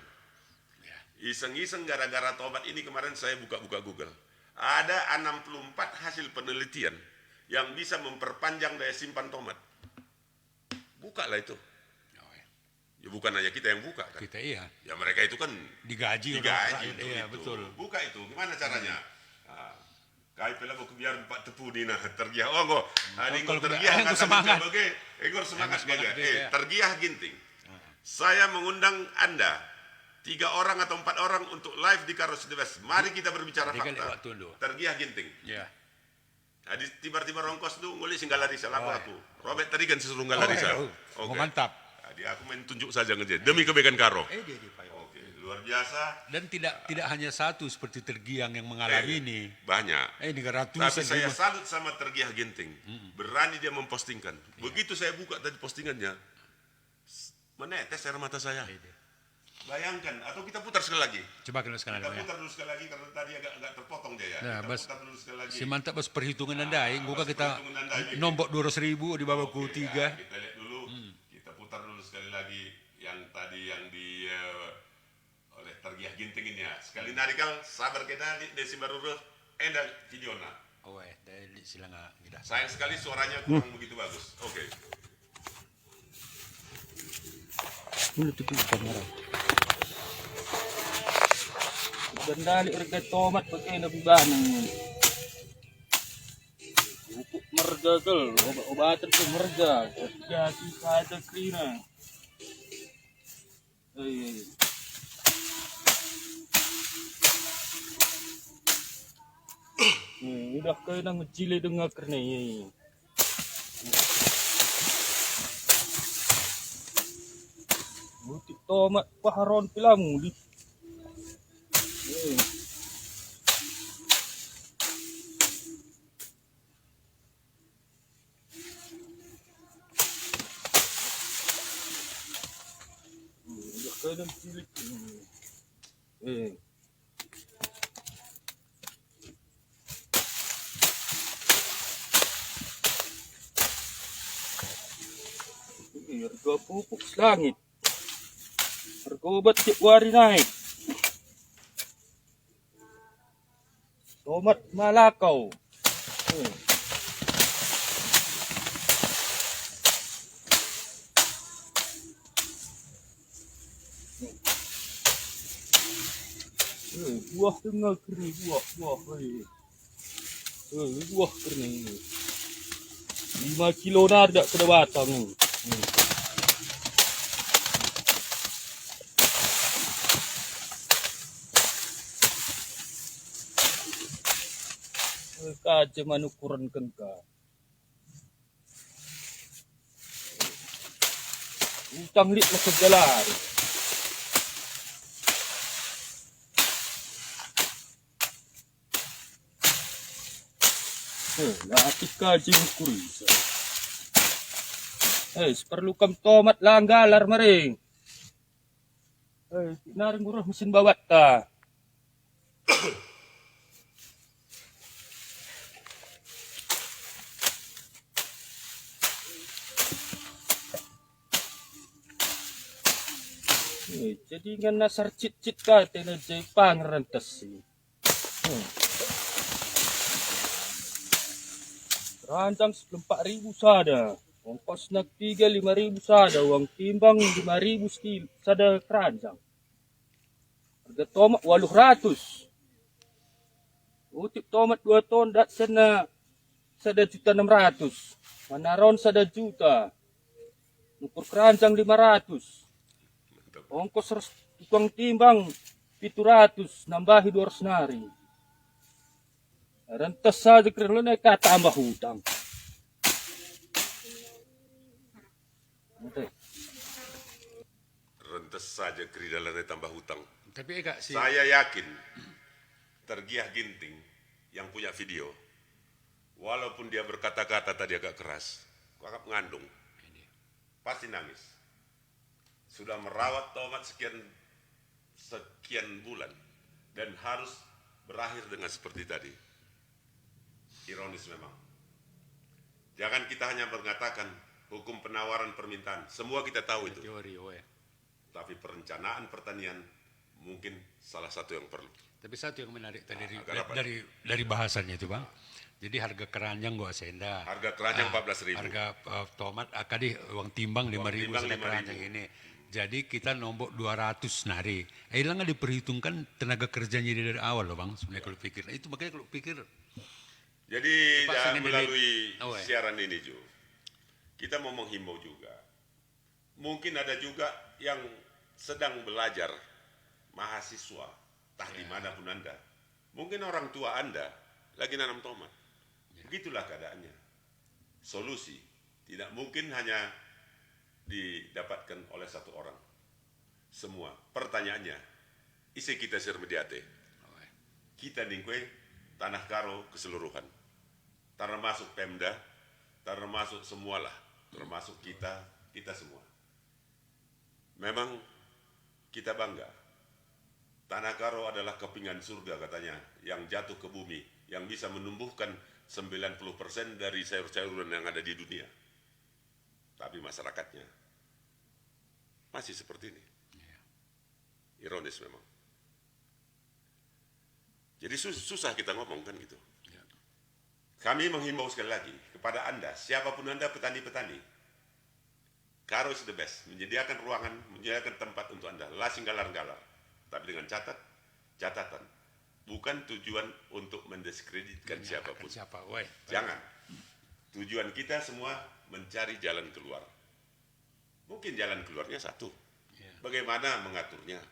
Iseng-iseng gara-gara tomat ini kemarin saya buka-buka Google. Ada 64 hasil penelitian yang bisa memperpanjang daya simpan tomat. Bukalah itu. Ya bukan hanya kita yang buka kan. Kita iya. Ya mereka itu kan Digaji untuk iya, itu. betul. Buka itu. Gimana caranya? Kai pela buku biar 4 tepu ni nah tergiah. Oh go. Ini kalau tergiah engkau semangat. Engkau semangat semangat juga. juga. Tergiah ginting. Saya mengundang Anda 3 orang atau 4 orang untuk live di Karos Debes. Mari kita berbicara Dia kan fakta. lewat dulu. Tergiah ginting. Ya. Nah, tiba-tiba rongkos tu nguli singgah larisa apa aku. Robert tadi kan sesuruh nggak larisa. Oh, mantap. Jadi aku main tunjuk saja ngerjain demi kebaikan Karo. Dia Pak. Oke, luar biasa. Dan tidak hanya satu seperti Tergiang yang mengalami ini. Banyak. Ini Tapi ratusan. saya salut sama Tergiah Ginting. Berani dia mempostingkan. Begitu saya buka tadi postingannya, menetes air mata saya. Bayangkan, atau kita putar sekali lagi. Coba kita sekali Kita lagi. putar dulu sekali lagi karena tadi agak terpotong dia ya. Nah, Kita bas, putar dulu sekali lagi. si mantap bos perhitungan Anda. Gua bas kita perhitungan Anda ini. nombok 200.000 di bawah Oke, 3. ya, kita lihat dulu. Kita putar dulu sekali lagi yang tadi yang di oleh Tergiah Ginting ini ya. Sekali narikal sabar kita di desi baru enda videona. Oh, dari silang kita. Sayang sekali suaranya kurang begitu bagus. Oke. Ini tuh kamera. Bendali harga tomat pakai nabibahan. Pupuk merja tul, obat-obatan tuh merja. Jadi ada krina. Udah kena ngecile dengan kerana ini. Butik tomat paharon pilamu di. Udah kena ngecile. Harga pupuk selangit. Harga obat tiap hari naik. Tomat Malakau. Buah tengah kering, buah. Buah kering. 5 kilo ada kena batang. Kaca mana ukuran kengka. Utang lit lah kejalan. Latih kaji ukuri. Seperlu kam tomat langgalar maring. Naring murah mesin bawat ta. Jadi ngan nasar cit-cit ka tena jay pangrantas si. Rancang 4.000 sada. Ongkos nak 5.000 sada. Uang timbang 5.000 sada keranjang. Harga tomat 800. Utip tomat 2 ton dat sana 1.600.000. Manaron 1 juta. Nukur keranjang 500. Ongkos tukang timbang 700, nambahi 200 nari. Rentas saja keren naik tambah hutang. Rentes saja keridalannya tambah hutang. Tapi Eka si Saya yakin Tergiah Ginting yang punya video, walaupun dia berkata-kata tadi agak keras, agak mengandung, pasti nangis. Sudah merawat tomat sekian bulan dan harus berakhir dengan seperti tadi. Ironis memang. Jangan kita hanya mengatakan hukum penawaran permintaan, semua kita tahu itu. teori, Tapi perencanaan pertanian mungkin salah satu yang perlu. Tapi satu yang menarik tadi agar apa? dari bahasannya itu Bang. Jadi harga keranjang gua senda. Harga keranjang 14.000. Harga tomat akadi uang timbang 5.000 timbang sudah 5.000. keranjang ini. Jadi kita nombok 200 nari. Hilang diperhitungkan tenaga kerjanya dari awal loh Bang. Sebenarnya kalau pikir. Nah, itu makanya kalau pikir. Jadi Pak, sini melalui dili- siaran ini Ju, kita mau menghimbau juga. Mungkin ada juga yang sedang belajar, mahasiswa, entah dimanapun Anda. Mungkin orang tua Anda lagi nanam tomat. Begitulah keadaannya. Solusi tidak mungkin hanya didapatkan oleh satu orang. Semua. Pertanyaannya, isi kita sirmediate. Kita ningkwe tanah karo keseluruhan. Termasuk Pemda, termasuk semualah, termasuk kita semua. Memang kita bangga. Tanah karo adalah kepingan surga katanya, yang jatuh ke bumi, yang bisa menumbuhkan 90% dari sayur-sayuran yang ada di dunia. Tapi masyarakatnya masih seperti ini. Ironis memang. Jadi susah kita ngomong kan gitu. Kami menghimbau sekali lagi kepada Anda, siapapun Anda petani-petani, Karo is the best, menyediakan ruangan, menyediakan tempat untuk Anda, lasing galar-galar. Tapi dengan catatan, bukan tujuan untuk mendiskreditkan siapapun. Jangan. Tujuan kita semua mencari jalan keluar. Mungkin jalan keluarnya satu. Bagaimana mengaturnya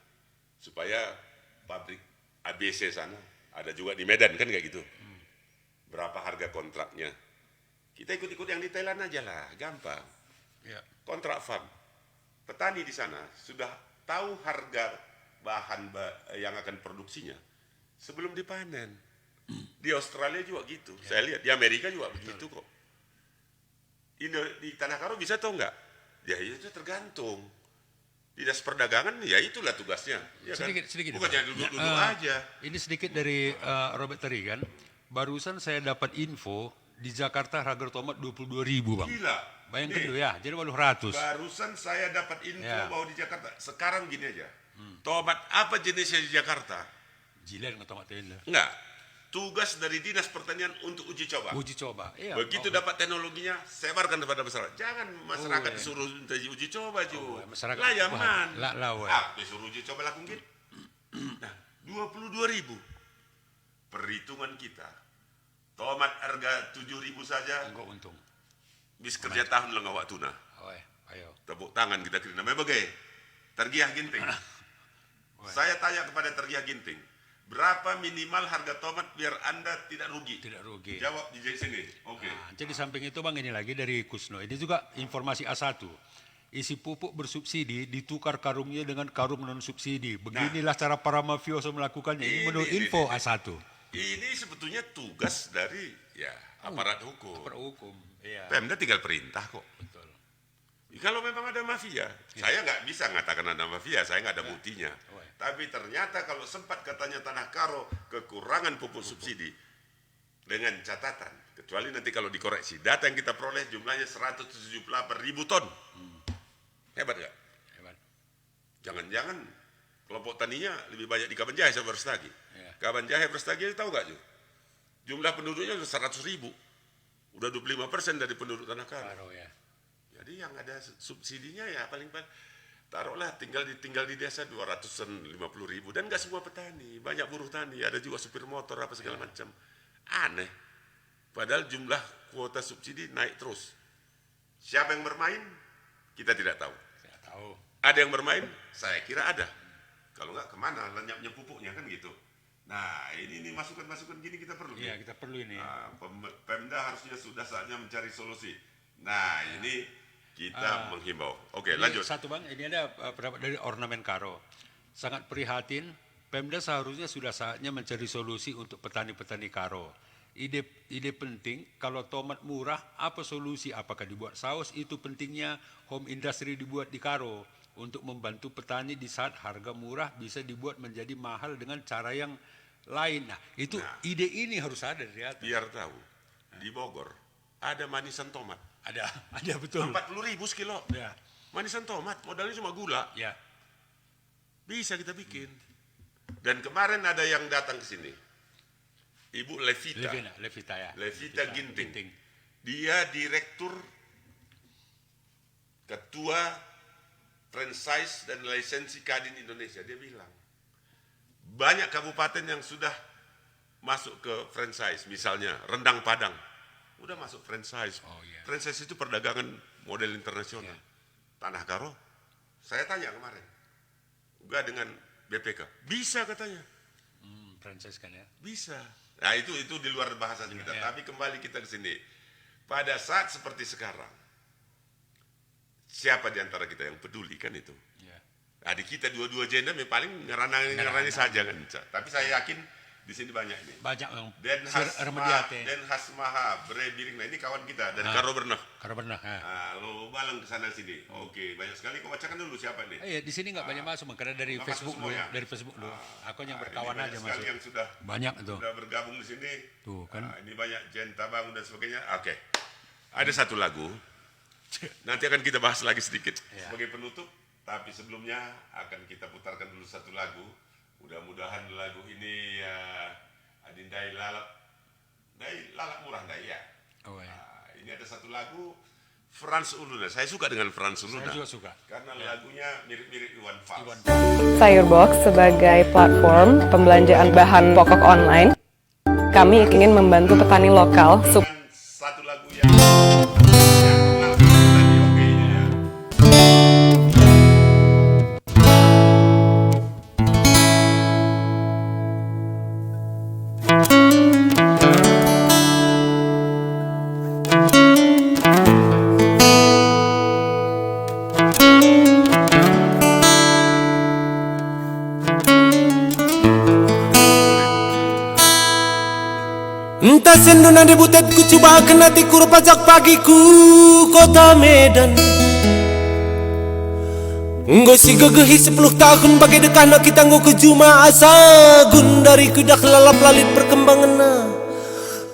supaya pabrik ABC sana, ada juga di Medan kan kayak gitu. Berapa harga kontraknya? Kita ikut-ikut yang di Thailand aja lah, gampang. Kontrak farm. Petani di sana sudah tahu harga bahan yang akan produksinya sebelum dipanen. Di Australia juga gitu. Saya lihat di Amerika juga begitu kok. Di Tanah Karo bisa atau enggak? Ya itu tergantung. Dinas Perdagangan ya itulah tugasnya. Ya Sedikit. Bukan jadi duduk-duduk aja. Ini sedikit dari Robert tadi kan. Barusan saya dapat info di Jakarta harga tomat 22.000 Bang. Gila. Bayangkan dulu ya, jadi 800. Barusan saya dapat info Ya. bahwa di Jakarta sekarang gini aja. Tomat apa jenisnya di Jakarta? Jilen dengan tomat tenda. Enggak. Tugas dari Dinas Pertanian untuk uji coba. Uji coba. Iya. Begitu dapat teknologinya, sebarkan kepada masyarakat. Jangan masyarakat iya. disuruh uji coba, Ju. masyarakat- Layaman. wah. Disuruh uji coba langsung gitu. Nah, 22.000. Perhitungan kita. Tomat harga 7.000 saja, Enggak untung. bis kerja tahun lengah waktu nah. Ayo. Tepuk tangan kita kira. Namanya bagai Tergiah Ginting. Saya tanya kepada Tergiah Ginting, berapa minimal harga tomat biar Anda tidak rugi? Tidak rugi. Jawab di sini. Oke. Nah, jadi samping itu Bang ini lagi dari Kusno. Ini juga informasi A1. Isi pupuk bersubsidi ditukar karungnya dengan karung non subsidi. Beginilah cara para mafioso melakukannya. Ini menurut info A1. Ini sebetulnya tugas dari aparat hukum. Perhukum. Iya. Pemda tinggal perintah kok. Betul. Kalau memang ada mafia, saya nggak bisa mengatakan ada mafia, saya nggak ada buktinya. Tapi ternyata kalau sempat katanya Tanah Karo kekurangan pupuk subsidi, dengan catatan, kecuali nanti kalau dikoreksi, data yang kita peroleh jumlahnya 178.000 ton. Hebat nggak? Hebat. Jangan-jangan kelompok taninya lebih banyak di Kabanjahe sama Berstagi. Kabanjahe Berstagi tahu nggak Ju? Jumlah penduduknya sudah 100.000. Udah 25% dari penduduk Tanah Karo. Karo ya. Jadi yang ada subsidinya ya paling Taruhlah tinggal di desa 250.000 dan nggak semua petani, banyak buruh tani, ada juga supir motor apa segala macam. Aneh. Padahal jumlah kuota subsidi naik terus. Siapa yang bermain? Kita tidak tahu. Saya tahu. Ada yang bermain? Saya kira ada. Kalau nggak kemana lenyapnya pupuknya kan gitu. Nah ini masukan-masukan gini kita perlu. Iya, kita perlu ini. Nah, Pemda harusnya sudah saatnya mencari solusi. Nah ini kita menghimbau. Oke, Ini lanjut. Satu Bang, ini ada pendapat dari Ornamen Karo. Sangat prihatin, Pemda seharusnya sudah saatnya mencari solusi untuk petani-petani Karo. Ide penting, kalau tomat murah, apa solusi? Apakah dibuat saus? Itu pentingnya home industry dibuat di Karo. Untuk membantu petani di saat harga murah bisa dibuat menjadi mahal dengan cara yang lain. Nah, itu ide ini harus ada dari atas. Biar tahu, di Bogor ada manisan tomat. Ada betul. 40.000 sekilo. Ya. Manisan tomat, modalnya cuma gula. Ya. Bisa kita bikin. Dan kemarin ada yang datang ke sini. Ibu Levita. Levita ya. Levita Ginting. Dia direktur ketua franchise dan lisensi Kadin Indonesia. Dia bilang, banyak kabupaten yang sudah masuk ke franchise. Misalnya Rendang Padang. Udah masuk franchise. Oh, iya. Franchise itu perdagangan model internasional. Tanah Karo, saya tanya kemarin. Enggak dengan BPK. Bisa katanya. Franchise kan ya. Bisa. Nah itu di luar bahasan kita. Ya. Tapi kembali kita ke sini. Pada saat seperti sekarang, siapa di antara kita yang peduli kan itu? Ya. Nah, di kita dua-dua jenda paling ngerana saja kan. Tapi saya yakin di sini banyak nih. Banyak yang Den Hasmaha, Bre Biring. Nah ini kawan kita dari Karo Bernah. Karo Bernah. Nah, lo balang ke sana sini. Oke, banyak sekali. Kau bacakan dulu siapa nih? Iya, di sini nggak banyak masuk, karena dari Nggak Facebook masuk dulu. semua ya? Dari Facebook dulu. Aku yang berkawan Ini aja banyak sekali masuk. yang sudah Banyak tuh. sudah bergabung di sini. Tuh kan. Ini banyak Jen Tabang dan sebagainya. Oke. Ada satu lagu. Nanti akan kita bahas lagi sedikit sebagai penutup. Tapi sebelumnya akan kita putarkan dulu satu lagu. Mudah-mudahan lagu ini Adindai lalap murah dai ya. Oh, ya. Nah, ini ada satu lagu Frans Uluna. Saya suka dengan Frans Uluna. Saya juga suka. Karena lagunya mirip-mirip Iwan Fals. Sayurbox sebagai platform pembelanjaan bahan pokok online, kami ingin membantu petani lokal Dan satu lagu yang kenal tadi oke ya. Entah senduna debutet ku coba kenati kur pajak pagiku kota Medan. Ngosi gegehi 10 tahun bagai dekana kita nggo ke Juma asa gundari kudak lalap lalit perkembangan na.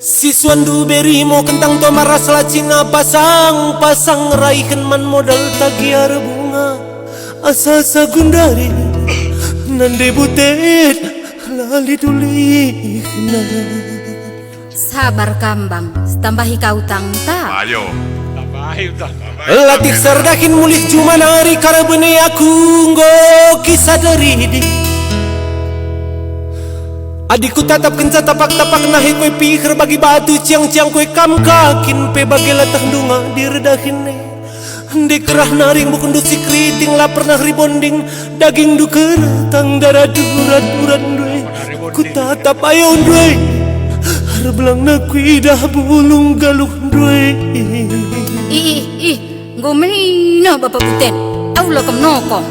Siswandu beri mau kentang tomara selacina pasang raikan man modal tagiar bunga asa sagundari nan debutet lali dulihna. Sabar kambang, tambahi kau tangta. Ayo. Latih sardakin mulih cuma nari karabene aku nggo kisah dari di. Adikku tatap kenca tapak-tapak nahi kue pikir bagi batu ciang-ciang kue kam kakin pe bagi latah dunga diredahine. Dikerah naring bukan dusi kriting lah pernah ribonding daging duker tang darah durat due. Ku tatap ayo due. Harbelang na kuidah bulung galuh due. Ih, ngomena bapak puten. Aulah kam nokong.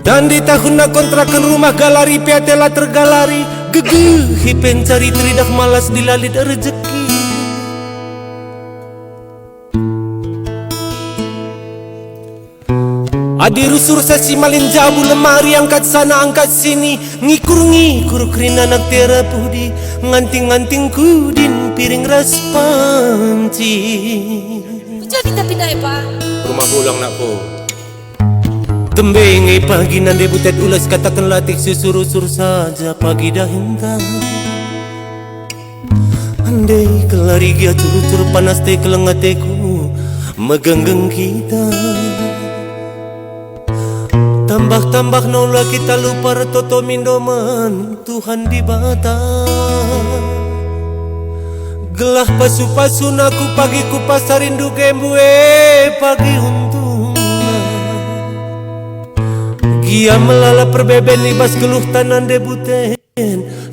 Dan di tahun na kontrakan rumah galari piatela tergalari gegehi pencari teridak malas dilalit rezeki. Adi rusur sesi malin jabu lemari angkat sana angkat sini ngikur kerina nak terapudi nganting kudin piring ras panci. Jadi kita pindah ya pak. Rumah pulang nak po. Tembengai pagi nande butet ulas katakan latih susurusur saja pagi dah hintang. Andai kelari gia curu panas te kelengateku megenggeng kita. Tambah-tambah nola kita lupa retoto mindoman Tuhan di bata. Gelah pasu-pasu naku pagi ku pasarindu kembue pagi untungna. Gia melala perbeben libas geluh tanan debuten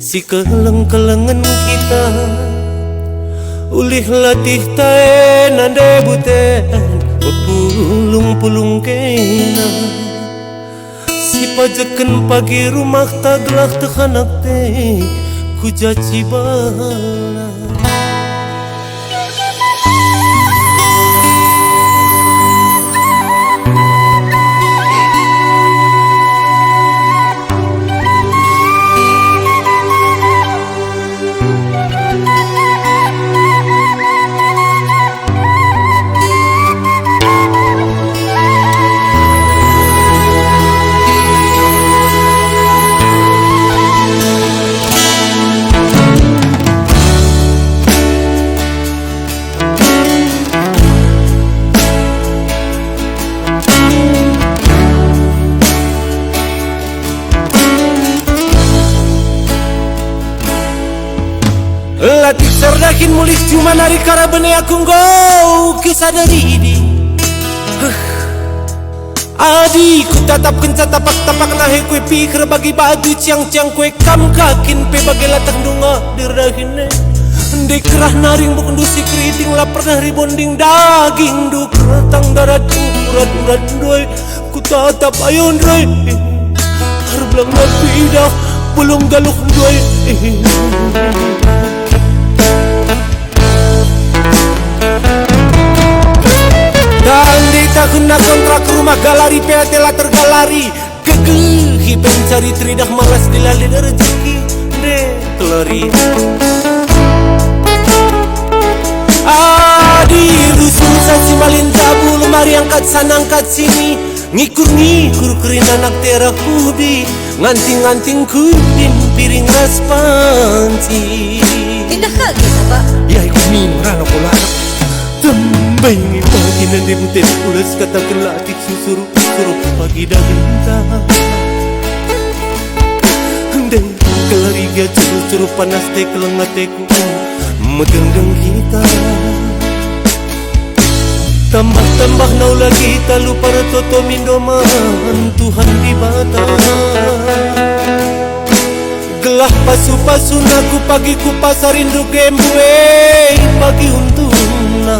si keleng-kelengen kita. Ulih latih tae nande buten pepulung-pulung kena. Si pajeken pagi rumah taglah tekanak teh ku jaci bala. Latih serdakin mulis cuma nari karabene aku ngau kisah dari di. Adi ku tatapkan tapak-tapak nahe kue pikir bagi baju ciang-ciang kue kam kakin pe bagi latang dunga dirahine. Dek kerah naring bukan dusi keriting lapar nari bonding daging duk retang darat urat-urat doi ku tatap ayon doi. Harblang napidah belum galuk doi. Di tahun na kontrak rumah galari PT lah tergalari kegehi pencari tridah malas dilali rezeki de kelari. Adi rusun saci malin tabu lemari angkat sana angkat sini ngikur kerin anak terah pudi nganting kudin piring ras panci. Tidak kaget apa? Ya ikut merana pola Tembaingi pagi nanti butet ulas katakan latih susuruh pagi dah gentah. Dan kelariga curu panas teh kelengat teku medendeng kita. Tambah naula kita lupa retoto mindoman Tuhan di bata. Gelah pasu-pasu naku pagi ku pasarindu kembue pagi untungna.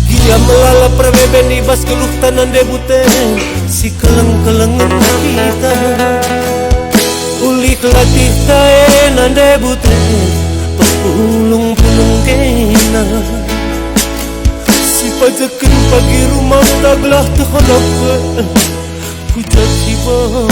Gia melala perbeben ibas geluh tanan debuten si keleng-kelengen kita. Ulih latih tae nan debuten pepulung-pulung kena. Si pajeken pagi rumah taglah teholok ku jaci bala.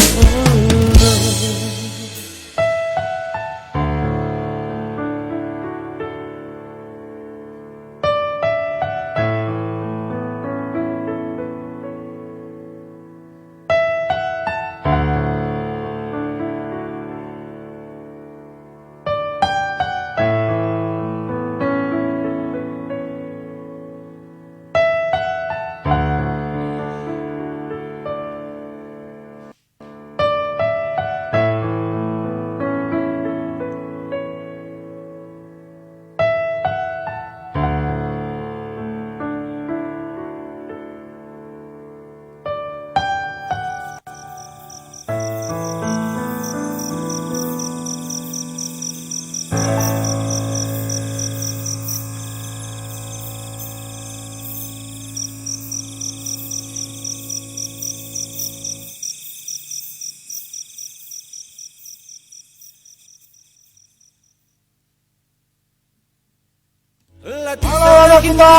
Halo kita.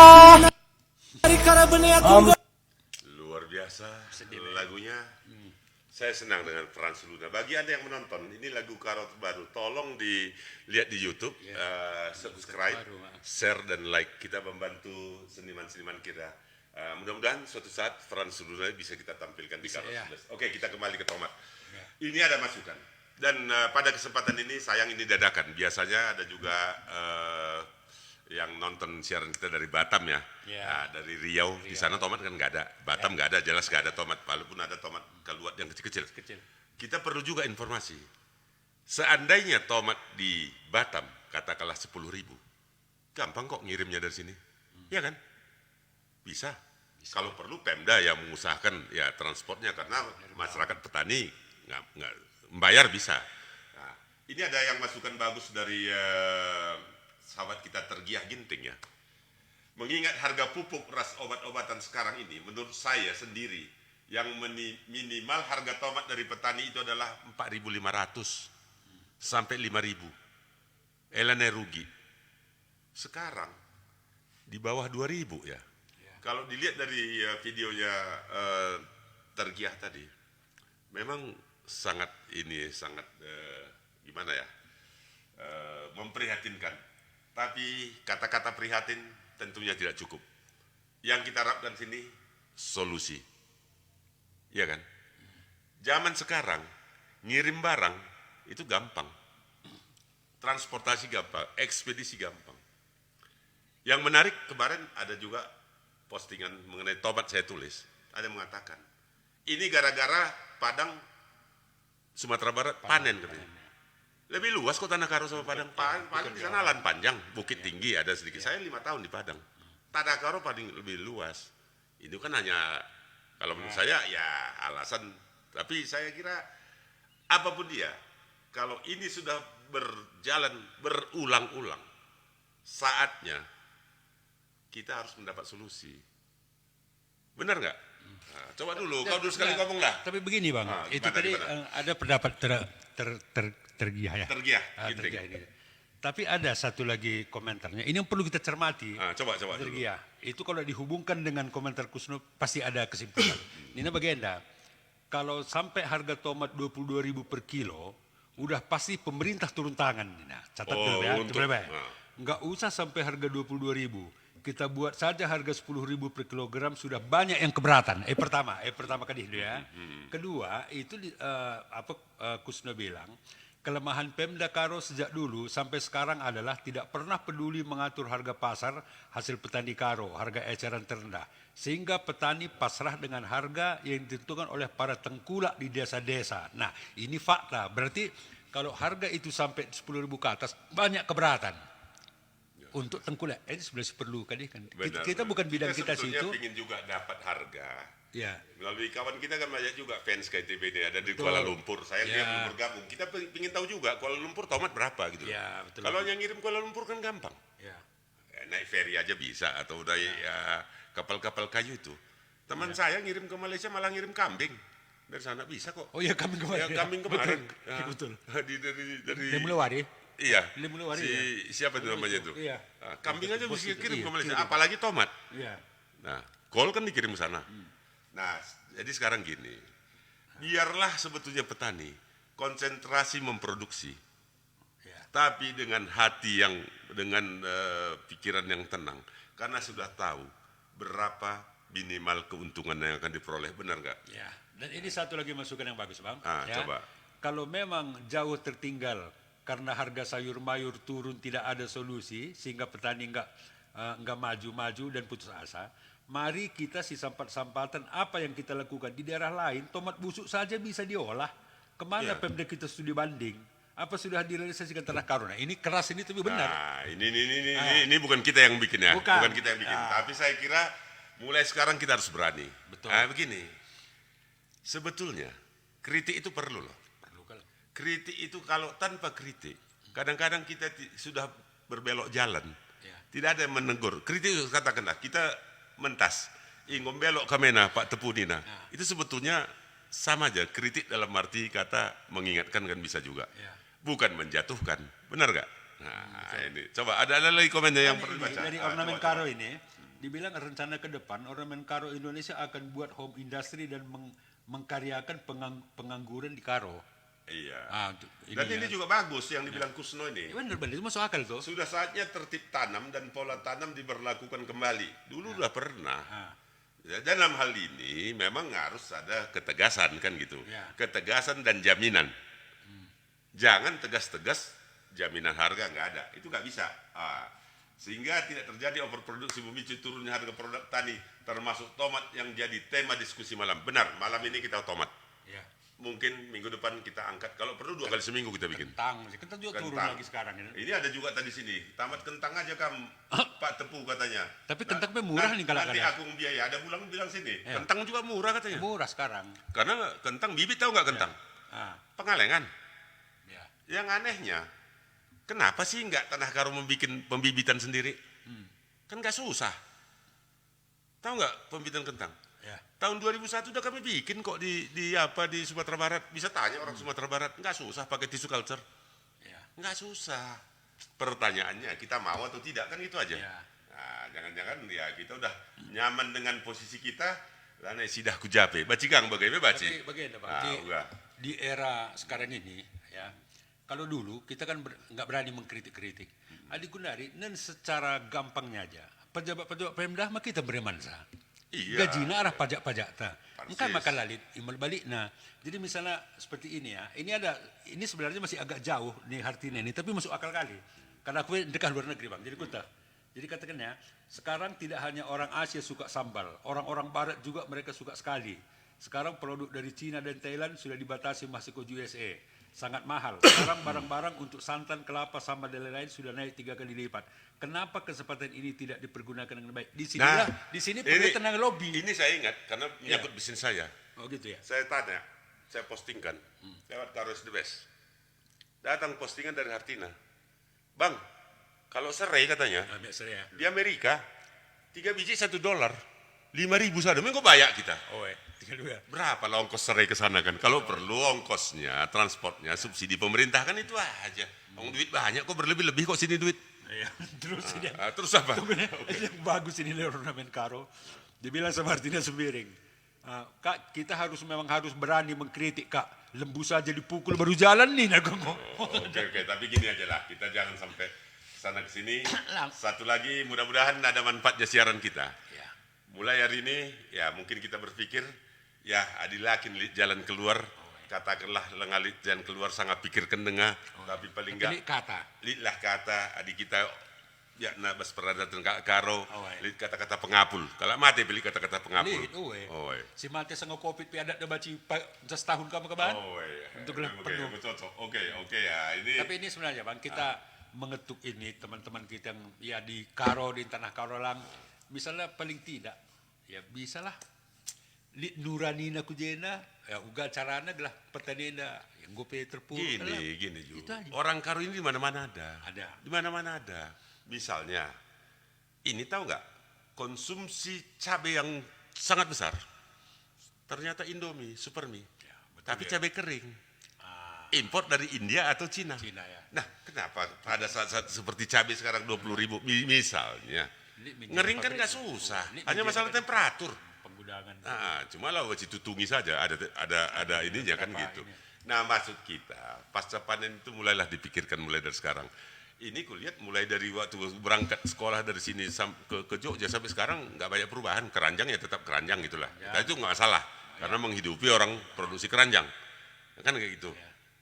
Luar biasa lagunya. Saya senang dengan Frans Luna. Bagi Anda yang menonton, ini lagu karaoke baru. Tolong dilihat di YouTube, subscribe, share dan like. Kita membantu seniman-seniman kita. Mudah-mudahan suatu saat Frans Luna bisa kita tampilkan di karaoke. Oke, kita kembali ke Tomat. Ini ada masukan. Dan pada kesempatan ini sayang ini dadakan. Biasanya ada juga yang nonton siaran kita dari Batam ya, nah, dari Riau, di sana tomat kan nggak ada, Batam nggak ada, jelas nggak ada tomat, walaupun ada tomat keluar yang kecil-kecil. Kita perlu juga informasi, seandainya tomat di Batam katakanlah 10.000, gampang kok ngirimnya dari sini, ya kan? Bisa. Kalau perlu Pemda yang mengusahakan ya transportnya, karena masyarakat petani nggak membayar bisa. Nah, ini ada yang masukan bagus dari sahabat kita Tergiah Ginting ya. Mengingat harga pupuk ras obat-obatan sekarang ini, menurut saya sendiri yang minimal harga tomat dari petani itu adalah 4.500 sampai 5.000. Elane rugi. Sekarang di bawah 2.000 ya. Kalau dilihat dari videonya Tergiah tadi, memang sangat gimana ya, memprihatinkan. Tapi kata-kata prihatin tentunya tidak cukup. Yang kita harapkan sini solusi, ya kan? Zaman sekarang ngirim barang itu gampang, transportasi gampang, ekspedisi gampang. Yang menarik kemarin ada juga postingan mengenai tomat saya tulis, ada yang mengatakan ini gara-gara Padang Sumatera Barat panen katanya. Lebih luas kok Tanah Karo sama Padang. Paling di sana lahan panjang, bukit tinggi ada sedikit. Saya 5 tahun di Padang. Tanah Karo paling lebih luas. Itu kan hanya, kalau menurut saya ya alasan. Tapi saya kira apapun dia, kalau ini sudah berjalan berulang-ulang, saatnya kita harus mendapat solusi. Benar nggak? Nah, coba dulu, kau dulu sekali ngomong lah. Tapi begini Bang, itu tadi ada pendapat Tergiah ya. Tergiah, Tergiah ini. Tapi ada satu lagi komentarnya, ini yang perlu kita cermati. Coba Tergiah, itu kalau dihubungkan dengan komentar Kusno pasti ada kesimpulan. Ini bagaimana? Kalau sampai harga tomat 22.000 per kilo, udah pasti pemerintah turun tangan. Nah, catat dulu ya, nggak usah sampai harga 22.000. Kita buat saja harga 10.000 per kilogram, sudah banyak yang keberatan. Pertama kali itu ya. Kedua, itu Kusno bilang, kelemahan Pemda Karo sejak dulu sampai sekarang adalah tidak pernah peduli mengatur harga pasar hasil petani Karo, harga eceran terendah. Sehingga petani pasrah dengan harga yang ditentukan oleh para tengkulak di desa-desa. Nah, ini fakta. Berarti kalau harga itu sampai 10.000 ke atas, banyak keberatan. Untuk tengkulak, ini sebenarnya perlu kan? Kita bukan bidang kita situ. Kita ingin juga dapat harga. Ya. Melalui kawan kita kan banyak juga fans KTB ini, ada di Kuala Lumpur. Saya belum bergabung. Kita ingin tahu juga Kuala Lumpur tomat berapa gitu. Ya, betul. Kalau yang ngirim Kuala Lumpur kan gampang. Ya. Naik ferry aja bisa, atau dari kapal-kapal kayu itu. Teman saya ngirim ke Malaysia malah ngirim kambing. Dari sana bisa kok. Oh iya, kambing kemarin. Ya, kambing kemarin. Betul. Dari Mulawari. Iya. Mulawari. Siapa itu namanya itu? Iya. Kambing aja bisa kirim ke Malaysia, apalagi tomat. Iya. Nah, kol kan dikirim ke sana. Nah, jadi sekarang gini. Biarlah sebetulnya petani konsentrasi memproduksi. Ya. Tapi dengan hati yang dengan pikiran yang tenang, karena sudah tahu berapa minimal keuntungan yang akan diperoleh, benar nggak? Ya. Dan ini satu lagi masukan yang bagus, Bang. Coba. Kalau memang jauh tertinggal karena harga sayur mayur turun, tidak ada solusi sehingga petani nggak maju-maju dan putus asa, mari kita sampatan apa yang kita lakukan di daerah lain. Tomat busuk saja bisa diolah. Kemana Pemda kita studi banding? Apa sudah direalisasikan Tanah Karo? Nah, ini keras ini tapi benar. Nah, ini bukan kita yang bikin ya. Bukan kita yang bikin. Tapi saya kira mulai sekarang kita harus berani. Betul. Nah, begini. Sebetulnya kritik itu perlu loh. Kritik itu kalau tanpa kritik, kadang-kadang kita sudah berbelok jalan. Ya. Tidak ada yang menegur. Kritik itu katakanlah, kita mentas. Ingom belok ke mana Pak Tepunina. Nah. Itu sebetulnya sama aja. Kritik dalam arti kata mengingatkan kan bisa juga. Ya. Bukan menjatuhkan. Benar gak? Nah ini. Coba ada lagi komennya yang perlu dibaca. Dari ornamen Karo ini, dibilang rencana ke depan, ornamen Karo Indonesia akan buat home industry dan mengkaryakan pengangguran di Karo. Iya. Dan ini juga bagus yang dibilang Kusno ini. Benar, itu masuk akal tuh. Sudah saatnya tertib tanam dan pola tanam diberlakukan kembali. Dulu udah pernah. Dalam hal ini memang harus ada ketegasan kan gitu. Ya. Ketegasan dan jaminan. Jangan tegas-tegas jaminan harga nggak ada. Itu nggak bisa. sehingga tidak terjadi overproduksi memicu turunnya harga produk tani, termasuk tomat yang jadi tema diskusi malam. Benar, malam ini kita tomat. Ya. Mungkin minggu depan kita angkat, kalau perlu 2 kali seminggu kita bikin. Kentang juga turun Kentang. lagi sekarang ini. Ini ada juga tadi sini, tamat kentang aja Pak Tepu katanya. Tapi kentang murah nih Nanti kadang-kadang. Agung Biaya, ada bulan bilang sini, Ya. kentang juga murah katanya. Murah sekarang. Karena kentang bibit, tahu nggak kentang? Ah, Pengalengan. ya. Yang anehnya, kenapa sih nggak Tanah Karo membuat pembibitan sendiri? Kan nggak susah. Tahu nggak pembibitan kentang? Ya. Tahun 2001 udah kami bikin kok di Sumatera Barat. Bisa tanya orang Sumatera Barat, nggak susah pakai tisu culture. Ya. Nggak susah. Pertanyaannya kita mau atau tidak, kan itu aja. Ya. Nah, jangan-jangan ya kita udah nyaman dengan posisi kita, dan sidah kujape. Bacigang bagaimana baci? Bagaimana Bang? Ah, udah. Di era sekarang ini, ya, kalau dulu kita kan nggak berani mengkritik-kritik. Adi Gundari, dan secara gampangnya aja, pejabat-pejabat Pemda mah kita beremansa. Iya. Gajina arah pajak-pajak ta. Persis. Kan makan lalit, imal balik. Nah, jadi misalnya seperti ini ya, ini sebenarnya masih agak jauh nih artinya ini, tapi masuk akal kali. Karena aku dekat luar negeri Bang, jadi kuta. Jadi katakan ya, sekarang tidak hanya orang Asia suka sambal, orang-orang Barat juga mereka suka sekali. Sekarang produk dari Cina dan Thailand sudah dibatasi masuk ke USA. Sangat mahal. Sekarang barang-barang untuk santan, kelapa, sambal dan lain-lain sudah naik 3 kali lipat. Kenapa kesempatan ini tidak dipergunakan dengan baik? Di sini perlu tenang lobby. Ini saya ingat karena menyangkut bisnis saya. Oh gitu ya. Saya tanya, saya postingkan lewat Karo is the best. Datang postingan dari Hartina. Bang, kalau serai katanya, Ya. di Amerika 3 biji $1, 5.000 saja. Minggu bayar kita. Oh, tinggal dua. Berapa lah ongkos serai ke sana kan? Kalau perlu ongkosnya, transportnya, subsidi pemerintah kan itu aja. Duit banyak kok, berlebih-lebih kok sini duit. Iya, terus ini Terus apa? yang bagus ini ornamen Karo. Dibilang sama Martina Sembiring, Kak, kita memang harus berani mengkritik, Kak. Lembu saja dipukul baru jalan nih. Oke, tapi gini aja lah, kita jangan sampai sana ke sini. Satu lagi, mudah-mudahan ada manfaatnya siaran kita. Ya. Mulai hari ini, ya mungkin kita berpikir, ya adilakin jalan keluar, katakanlah lengalit jalan keluar sangat pikirkan dengar, tapi paling enggak litlah kata adik kita ya nabas peradatan Karo, lit kata-kata pengapul. Kalau mati pilih kata-kata pengapul. Si mati sangat covid piadat dah baci setahun kamu keban. Untuk penuh. Oke ya ini. Tapi ini sebenarnya Bang, kita mengetuk ini teman-teman kita yang ya di Karo, di Tanah Karo lang, misalnya paling tidak ya bisalah lit nuranina kujena ya uga carana gelah pertanina yang gope terpul gini juga. Orang Karo ini di mana-mana ada. Di mana-mana ada. Misalnya, ini tahu nggak konsumsi cabai yang sangat besar. Ternyata Indomie, Supermie. Ya, tapi cabai kering. Import dari India atau Cina. Ya. Nah, kenapa pada saat seperti cabai sekarang 20.000 misalnya. Ngering kan nggak susah. Hanya masalah temperatur. Nah, cuma lah wajib tutungi saja, ada ininya kan gitu. Nah, maksud kita pasca panen itu mulailah dipikirkan mulai dari sekarang. Ini kulihat mulai dari waktu berangkat sekolah dari sini ke Jogja sampai sekarang nggak banyak perubahan. Keranjang ya tetap keranjang gitulah. Nah, itu nggak masalah karena menghidupi orang produksi keranjang, kan kayak gitu.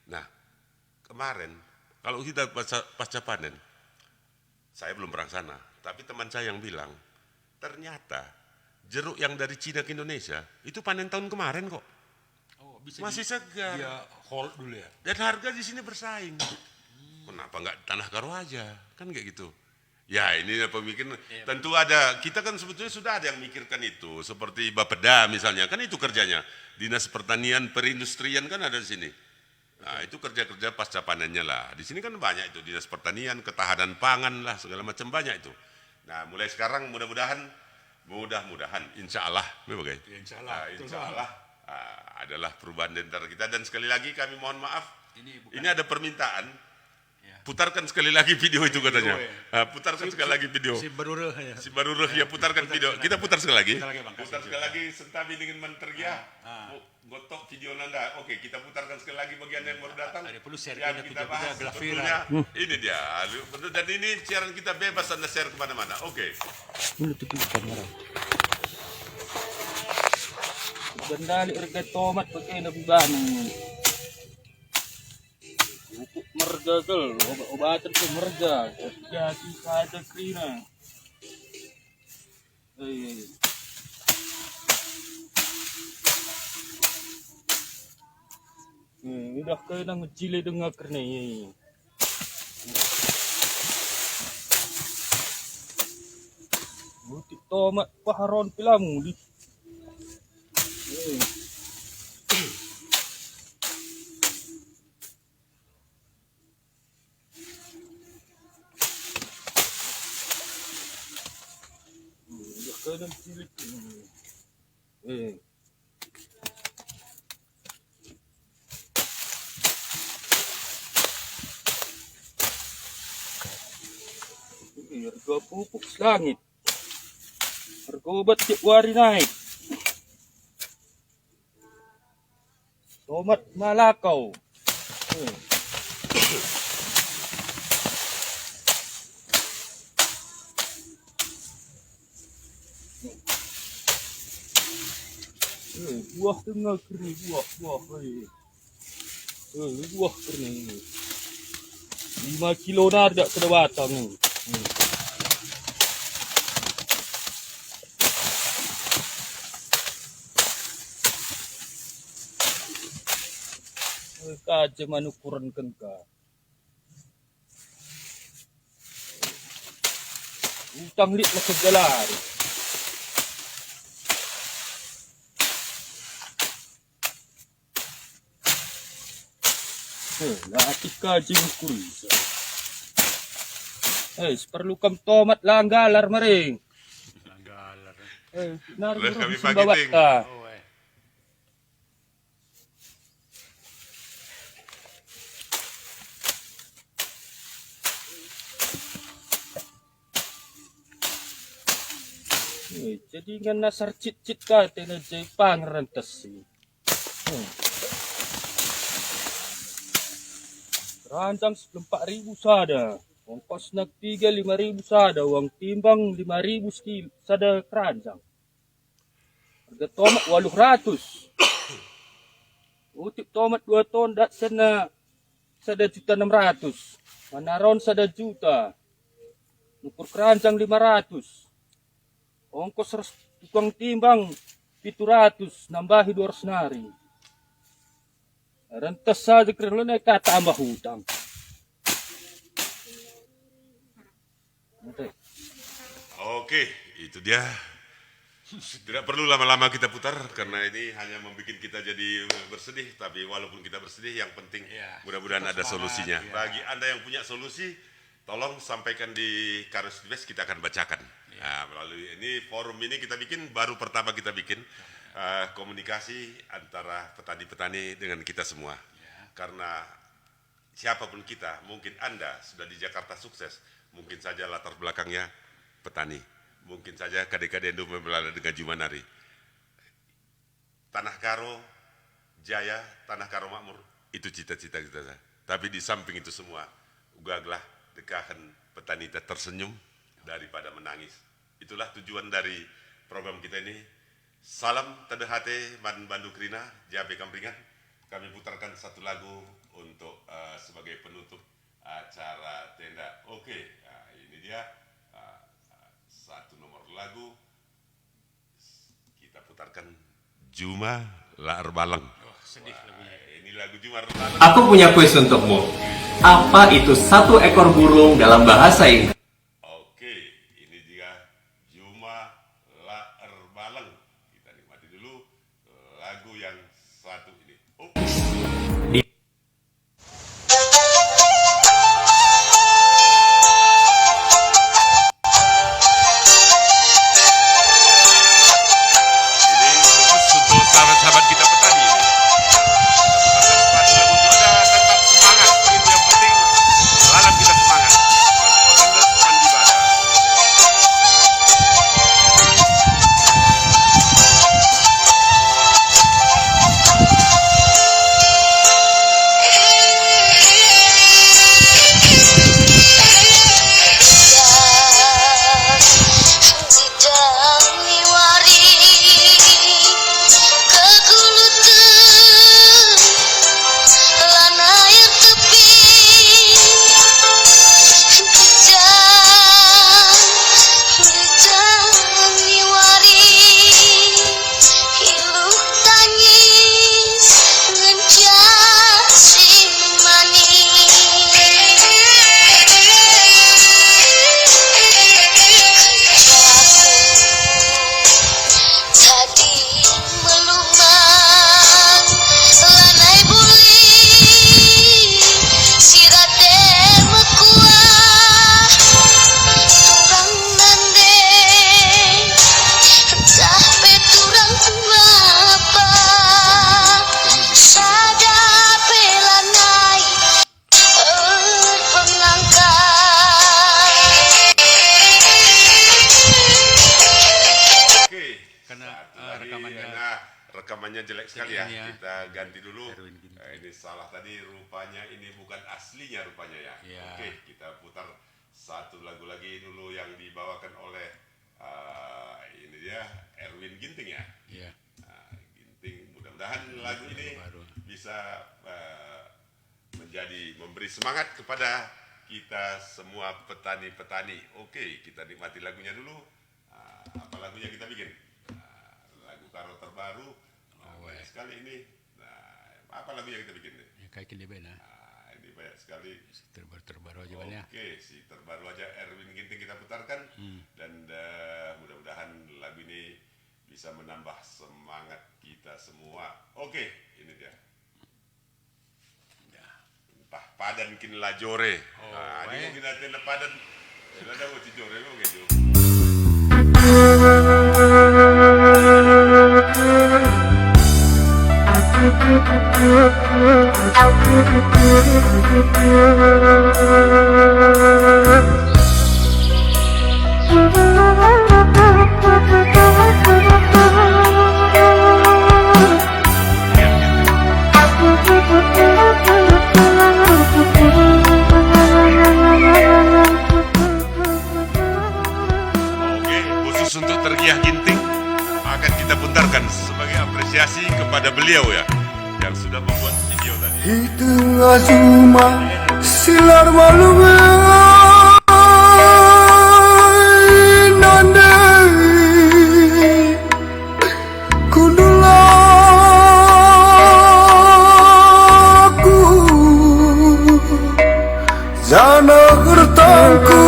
Nah, kemarin kalau kita pasca panen, saya belum pernah sana, tapi teman saya yang bilang ternyata jeruk yang dari Cina ke Indonesia itu panen tahun kemarin kok. Masih segar. Dia hold dulu ya. Dan harga di sini bersaing. Kenapa nggak Tanah Karo aja? Kan kayak gitu. Ya ini pemikiran. Tentu ada. Kita kan sebetulnya sudah ada yang mikirkan itu. Seperti Bapeda misalnya. Kan itu kerjanya. Dinas Pertanian Perindustrian kan ada di sini. Nah itu kerja-kerja pasca panennya lah. Di sini kan banyak itu. Dinas Pertanian, Ketahanan Pangan lah. Segala macam banyak itu. Nah mulai sekarang mudah-mudahan insya Allah. Insya Allah. Adalah perubahan di antara kita. Dan sekali lagi kami mohon maaf. Ini ada permintaan. Putarkan sekali lagi video itu katanya. Putarkan sekali lagi video. Si Barureh ya putarkan video. Kita putar sekali lagi. Putar sekali lagi sentabi dengan mentergia. Gotok video nanda. Oke, kita putarkan sekali lagi bagian yang baru datang. Yang kita bahas sebetulnya ini dia. Dan ini siaran kita bebas Anda share kemana-mana. Oke. Gandali harga tomat pakai nabugan. gagal, obatan pemerja, hati kata krina. Udah kena ngecile dengan karena ini. Butik tomat paharon pilamu di. Udah kena ngecile. Harga pupuk selangit, harga obat tiap hari naik, tomat malakau, buah tengah kering, buah, buah kering, 5 kilo ada kena batang ni. Kaca mana ukuran kengka. Utang lit lah kejalan. Latih kaji ukuri. Perlu kam tomat langgalar maring. Langgalar. Boleh kami naruh pagi, Ting. Jadi ngan nasar cit-cit kate na jay pangrantas si. Rancang 4.000 sada. Ongkos nagtiga 5.000 sada. Uang timbang 5.000 sekil sada keranjang. Harga tomat 800. Utip tomat 2 ton dat sana sada 1.600. Manaron sada juta. Ukur keranjang 500. Ongkos tukang timbang 700, nambahi 200 nari. Rentas saja kerana naik tambah hutang. Oke, itu dia. Tidak perlu lama-lama kita putar karena ini hanya membuat kita jadi bersedih. Tapi walaupun kita bersedih, yang penting mudah-mudahan ada solusinya. Bagi Anda yang punya solusi, tolong sampaikan di Karus Invest, kita akan bacakan. Nah, melalui ini forum ini kita bikin, baru pertama kita bikin komunikasi antara petani-petani dengan kita semua. Karena siapapun kita, mungkin Anda sudah di Jakarta sukses, mungkin saja latar belakangnya petani, mungkin saja kadek-kadek Indo berada dengan Jumanari. Tanah Karo Jaya, Tanah Karo Makmur, itu cita-cita kita. Tapi di samping itu semua, ugaglah dekahan petani tersenyum daripada menangis. Itulah tujuan dari program kita ini. Salam tadehate man Bandu Krina, Jabe Kampringan. Kami putarkan satu lagu untuk sebagai penutup acara tenda. Oke, nah, ini dia satu nomor lagu. Kita putarkan Juma Laer Baleng. Sedih lagunya. Ini lagu Juma Laer Baleng. Aku punya kuis untukmu. Apa itu satu ekor burung dalam bahasa Inggris? Oke, ini dia Juma Laer Baleng. Kita nikmati dulu lagu yang satu ini. Ini khusus untuk sahabat-sahabat kita petani. Tetap semangat. Ini yang penting, lalam kita semangat. rekamannya jelek sekali ya. Ini ya. Kita ganti dulu. Erwin Ginting. Ini salah tadi, rupanya ini bukan aslinya rupanya ya. Ya. Oke, kita putar satu lagu lagi dulu yang dibawakan oleh ini dia Erwin Ginting ya. Iya. Ginting, mudah-mudahan lagu ini baru. bisa memberi semangat kepada kita semua petani-petani. Oke, kita nikmati lagunya dulu. Apa lagunya kita bikin? Lagu Karo terbaru. Sekali ini. Apa lagu yang kita bikin? Kayak kini benar. Ini banyak sekali. Terbaru aja banyak. Oke, si terbaru aja Erwin Ginting kita putarkan. Dan mudah-mudahan lagu ini bisa menambah semangat kita semua. Oke, ini dia. Entah padan kin lajore. Ini mungkin ada padan. Ada mau cijore mau gitu. Khusus untuk Tergiah Ginting akan kita putarkan sebagai apresiasi kepada beliau ya yang sudah membuat video tadi. Itu cuma silar malume nande kundulaku jana gertangku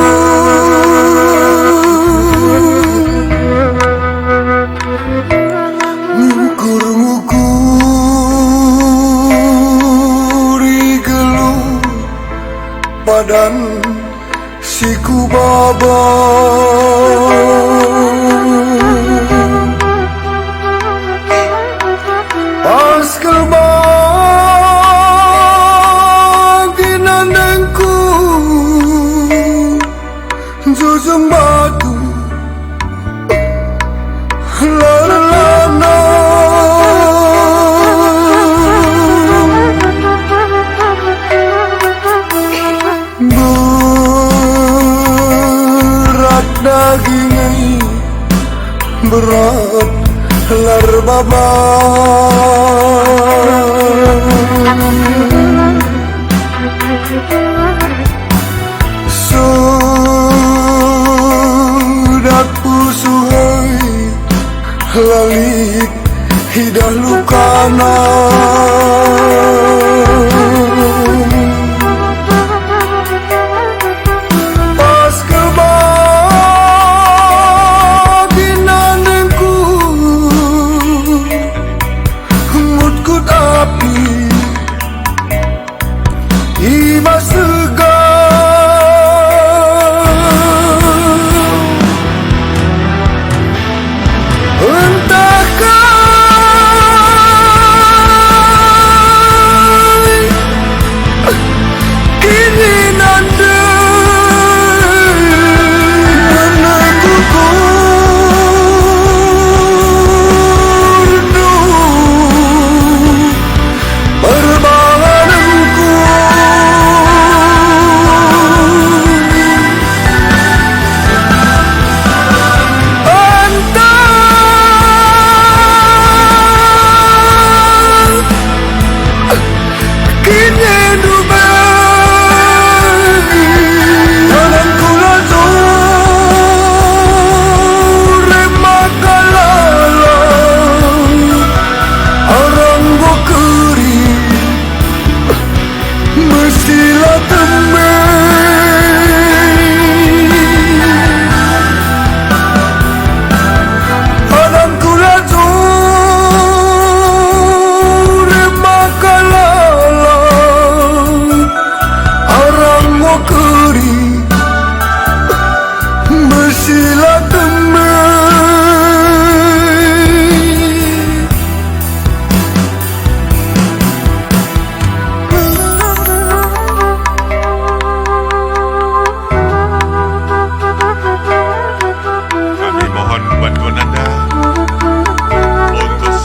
padan siku baba pas kebaginan dengku jujung batu lalana daging berat lar baba sudah pusuhai lalik hidah lukana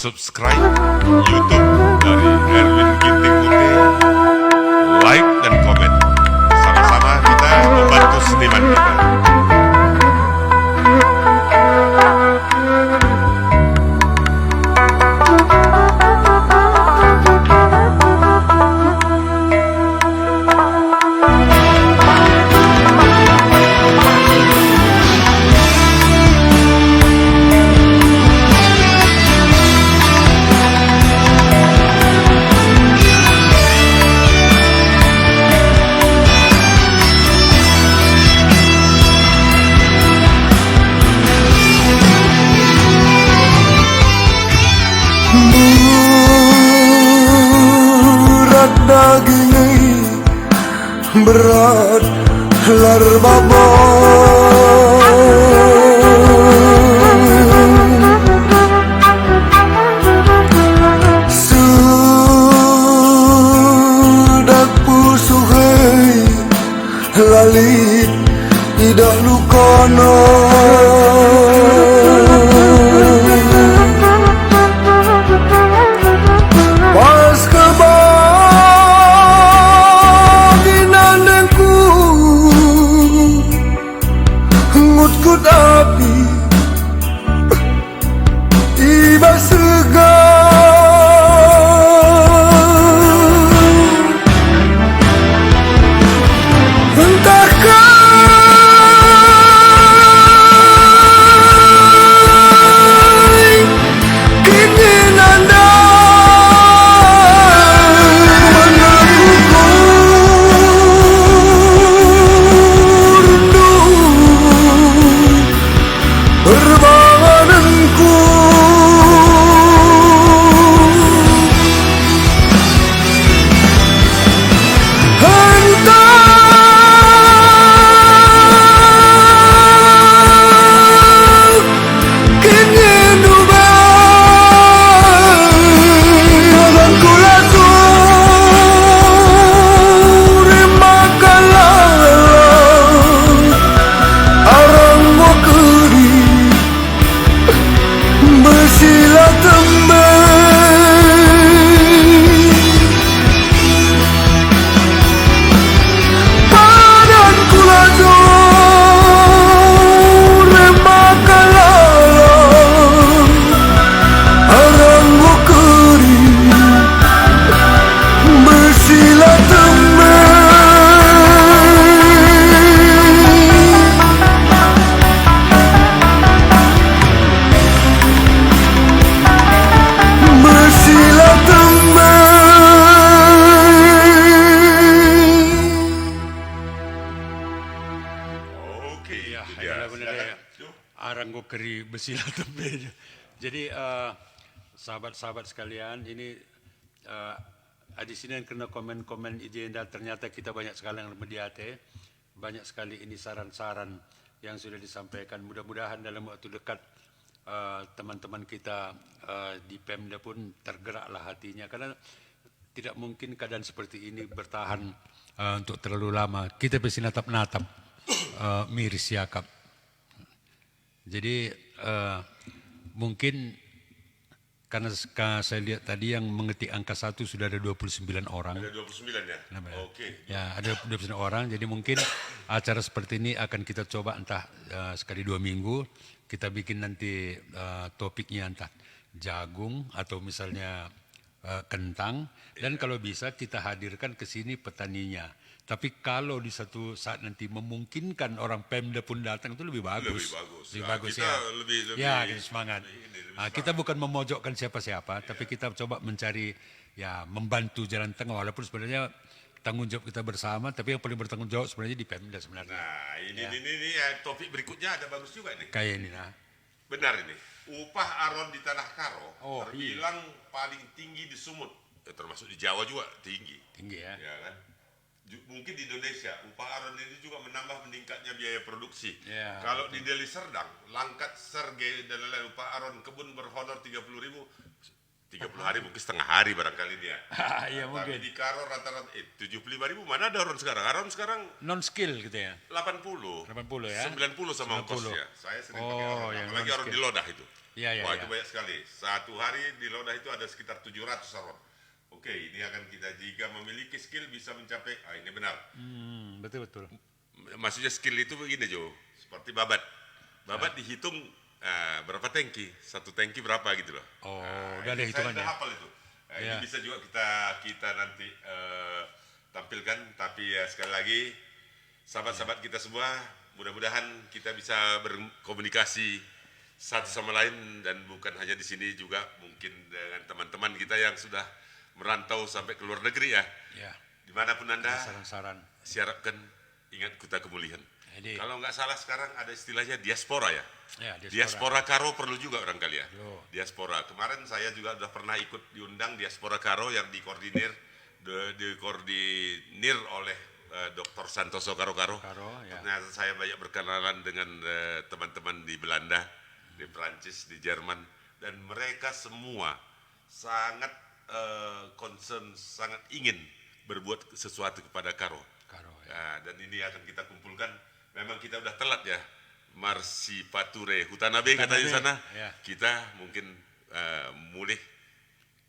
subscribe YouTube dari Erwin Ginting Putih, like dan komen. Sama-sama kita membantu seniman kita. Berat daging, berat lar babon. Sudak pusuhai lalit tidak lukono. Pas kebaginan dengku ngutgut api iba segar entahkah kini nanda berbanganku entah kini nubai dan kulasuri makalah arang wakeri bersila tembeng badan kulasuri makalah arang wakeri bersila tembeng bersila tembeng. Oke, Ya, itu dia. benar-benar Silakan. aranggo keri besila tembe. Jadi sahabat-sahabat sekalian, ini di sini yang kena komen-komen agenda, ternyata kita banyak sekali yang mediate, banyak sekali ini saran-saran yang sudah disampaikan. Mudah-mudahan dalam waktu dekat teman-teman kita di Pemda pun tergeraklah hatinya, karena tidak mungkin keadaan seperti ini bertahan untuk terlalu lama. Kita pasti natap-natap miris yakap. Jadi mungkin karena saya lihat tadi yang mengetik angka 1 sudah ada 29 orang. Ada 29 ya? Oke. Ya, ada 29 orang. Jadi mungkin acara seperti ini akan kita coba entah sekali 2 minggu. Kita bikin nanti topiknya entah jagung atau misalnya kentang. Dan kalau bisa kita hadirkan ke sini petaninya. Tapi kalau di satu saat nanti memungkinkan orang Pemda pun datang, itu lebih bagus. Lebih bagus. Kita lebih ya, kita semangat. Kita bukan memojokkan siapa-siapa, tapi kita coba mencari, ya, membantu jalan tengah. Walaupun sebenarnya tanggung jawab kita bersama, tapi yang paling bertanggung jawab sebenarnya di Pemda sebenarnya. Nah, ini topik berikutnya ada bagus juga nih. Kayak ini, nah. Benar ini. Upah Aron di Tanah Karo terbilang paling tinggi di Sumut. Termasuk di Jawa juga tinggi. Tinggi ya. Ya kan? Mungkin di Indonesia upah Aron ini juga menambah meningkatnya biaya produksi. Ya, kalau di Deli Serdang, Langkat, Serge dan lain-lain upah Aron kebun berhonor 30.000 30 hari mungkin setengah hari barangkali dia. Iya Tapi mungkin. di Karo rata-rata 75.000 mana ada Aron sekarang? Aron sekarang Non skill gitu ya. 80. 80 ya. 90 sama 90. ongkosnya. Saya sering pakai Oh, Aron, yang apalagi Aron non-skill. di Lodah itu. Iya, iya, Wah, iya. itu banyak sekali. Satu hari di Lodah itu ada sekitar 700 Aron. Oke, ini akan kita jika memiliki skill bisa mencapai, ini benar. Betul. Maksudnya skill itu begini Jo, seperti babat. Babat dihitung berapa tangki, satu tangki berapa gitu loh. Oh, udah ada Saya hitungannya. sudah hafal itu. Ya. Ini bisa juga kita nanti tampilkan, tapi ya sekali lagi sahabat-sahabat kita semua, mudah-mudahan kita bisa berkomunikasi satu sama lain dan bukan hanya di sini juga mungkin dengan teman-teman kita yang sudah merantau sampai ke luar negeri ya. Ya. Dimanapun Anda, Saran-saran. siapkan ingat Kuta Kemuliaan. Jadi- Kalau nggak salah sekarang ada istilahnya diaspora ya. Ya, Diaspora Karo perlu juga barangkali ya. Yo. Diaspora. Kemarin saya juga sudah pernah ikut diundang Diaspora Karo yang dikoordinir oleh Dr. Santoso Karo-Karo. Karo, ya. Ternyata saya banyak berkenalan dengan teman-teman di Belanda, di Prancis, di Jerman, dan mereka semua sangat concern, sangat ingin berbuat sesuatu kepada Karo. Ya. Dan ini akan kita kumpulkan. Memang kita udah telat ya. Marsi Pature Hutanabe katanya di sana. Ya. Kita mungkin mulih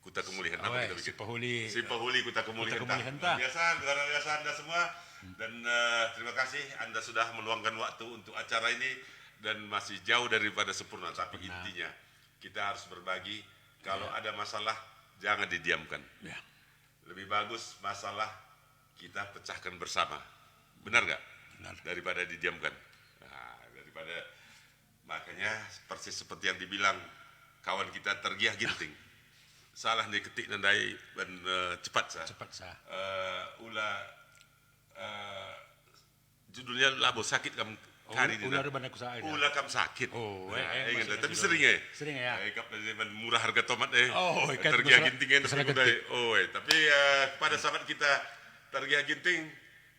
Kuta Kemuliaan apa kita bikin? Sipahuli Kuta Kemuliaan. Luar biasa Anda semua. Dan terima kasih Anda sudah meluangkan waktu untuk acara ini dan masih jauh daripada sempurna. Tapi intinya kita harus berbagi. Kalau ada masalah jangan didiamkan. Ya. Lebih bagus masalah kita pecahkan bersama. Benar nggak? Benar. Daripada didiamkan. Makanya persis seperti yang dibilang kawan kita tergiah ginting. Salah nih ketik nandai dan cepat sah. Judulnya labo sakit kam hari ini. Ulah kam sakit. Tapi sering ya. Sering ya. Murah harga tomat ikan tergiah ginting ketik. tapi kepada sahabat kita tergiah ginting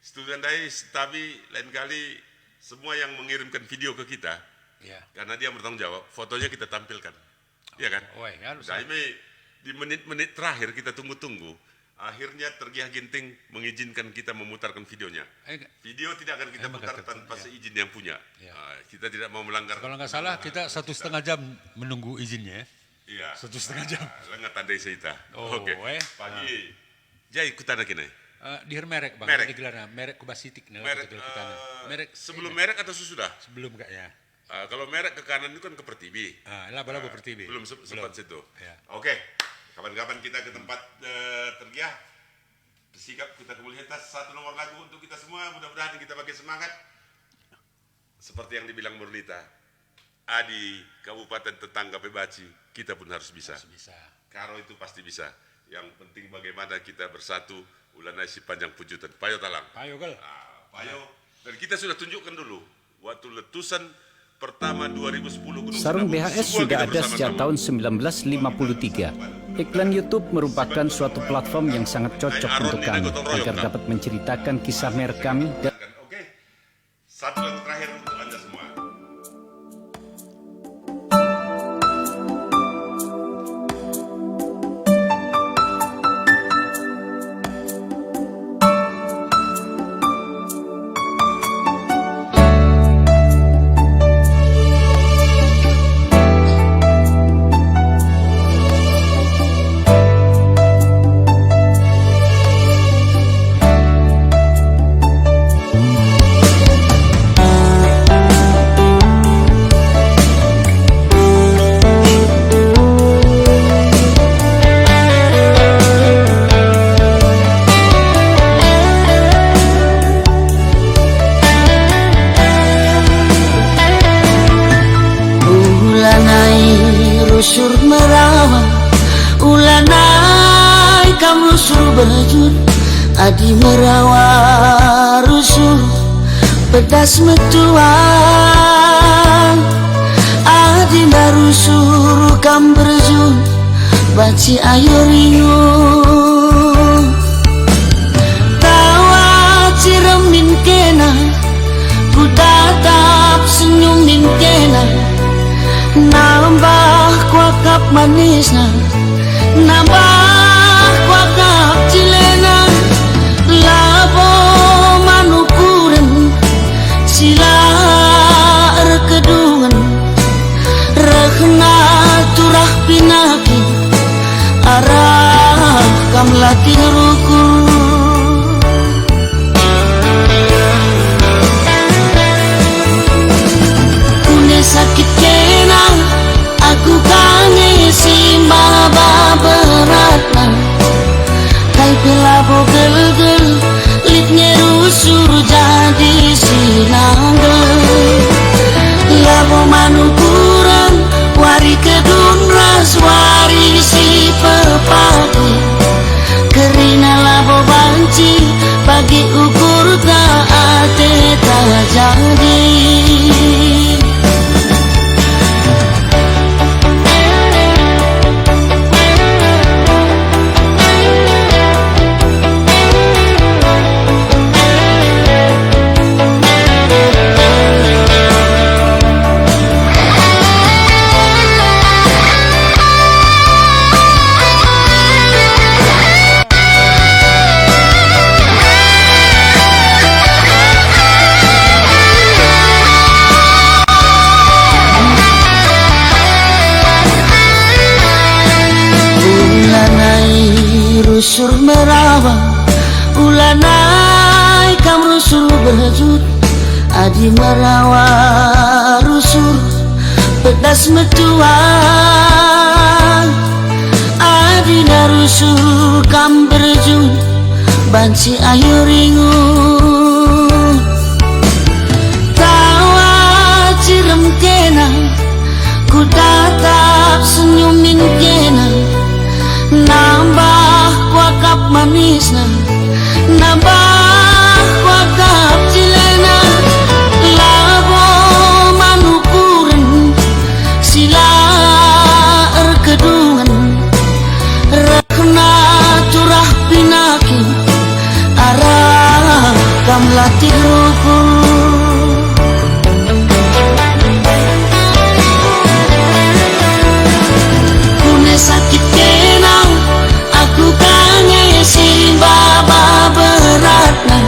student dai tapi lain kali semua yang mengirimkan video ke kita, Ya. karena dia bertanggung jawab, fotonya kita tampilkan, ya kan? Harus. Nah, ini di menit-menit terakhir kita tunggu-tunggu, akhirnya tergiah ginting mengizinkan kita memutarkan videonya. Video tidak akan kita putar tanpa seizin yang punya. Ya. Kita tidak mau melanggar. Kalau nggak salah kita 1,5 jam menunggu izinnya. Iya. 1,5 jam. Lengat tandai seita. Oh, Oke. Pagi. Jadi ikutan lagi nih. Di merek bang. Merek. Merek Kubasitik. Merek sebelum merek atau sesudah? Sebelum kayaknya. Kalau merek ke kanan itu kan ke Pertiwi. Laba-laba Pertiwi. Belum sempat situ. Ya. Oke. Kapan-kapan kita ke tempat tergiah. Bersikap Kuta Kemuliaan satu nomor lagu untuk kita semua. Mudah-mudahan kita bagi semangat. Seperti yang dibilang Murnita. Di Kabupaten tetangga Pebaci, kita pun harus bisa. Karo itu pasti bisa. Yang penting bagaimana kita bersatu. Ulana si panjang pujutan. Payo talang. Payo gal. Payo. Dan kita sudah tunjukkan dulu. Waktu letusan pertama 2010 Gunung Sarung Sinabung, BHS semua sudah kita ada sejak tahun 1953. Iklan YouTube merupakan suatu platform yang sangat cocok untuk kami agar dapat menceritakan kisah merek kami dan Oke. Satu lagu terakhir untuk Anda semua. rusur merawa ulanai kam rusur bejut adi merawa rusur pedas metuan adi narusur kam berjut baci ayo ringu tawa ciremin kena ku tatap senyumin kena nambah kuakap manisna nambah kuakap cilena labo manukuren sila kedungan rekna turah pinaki arah kam latih rukun kune sakit kena aku kangen si baba beratna kai pelabo gel-gel litnya rusur jadi sinanggel labo manukuran wari kedun ras wari si pepati kerina labo banci bagi ukur taate tak jadi rusur merawang ulanai kam rusur berhajut adi merawa rusur pedas metuang adi narusur kam berjut banci ayu ringu tawa cirem kena ku tatap senyumin kena nambah kuakap manisna nambah kuakap cilena labo manukuren sila kedungan rekna turah pinaki arah kam latih rukun kune sakit kena aku kangen si baba beratna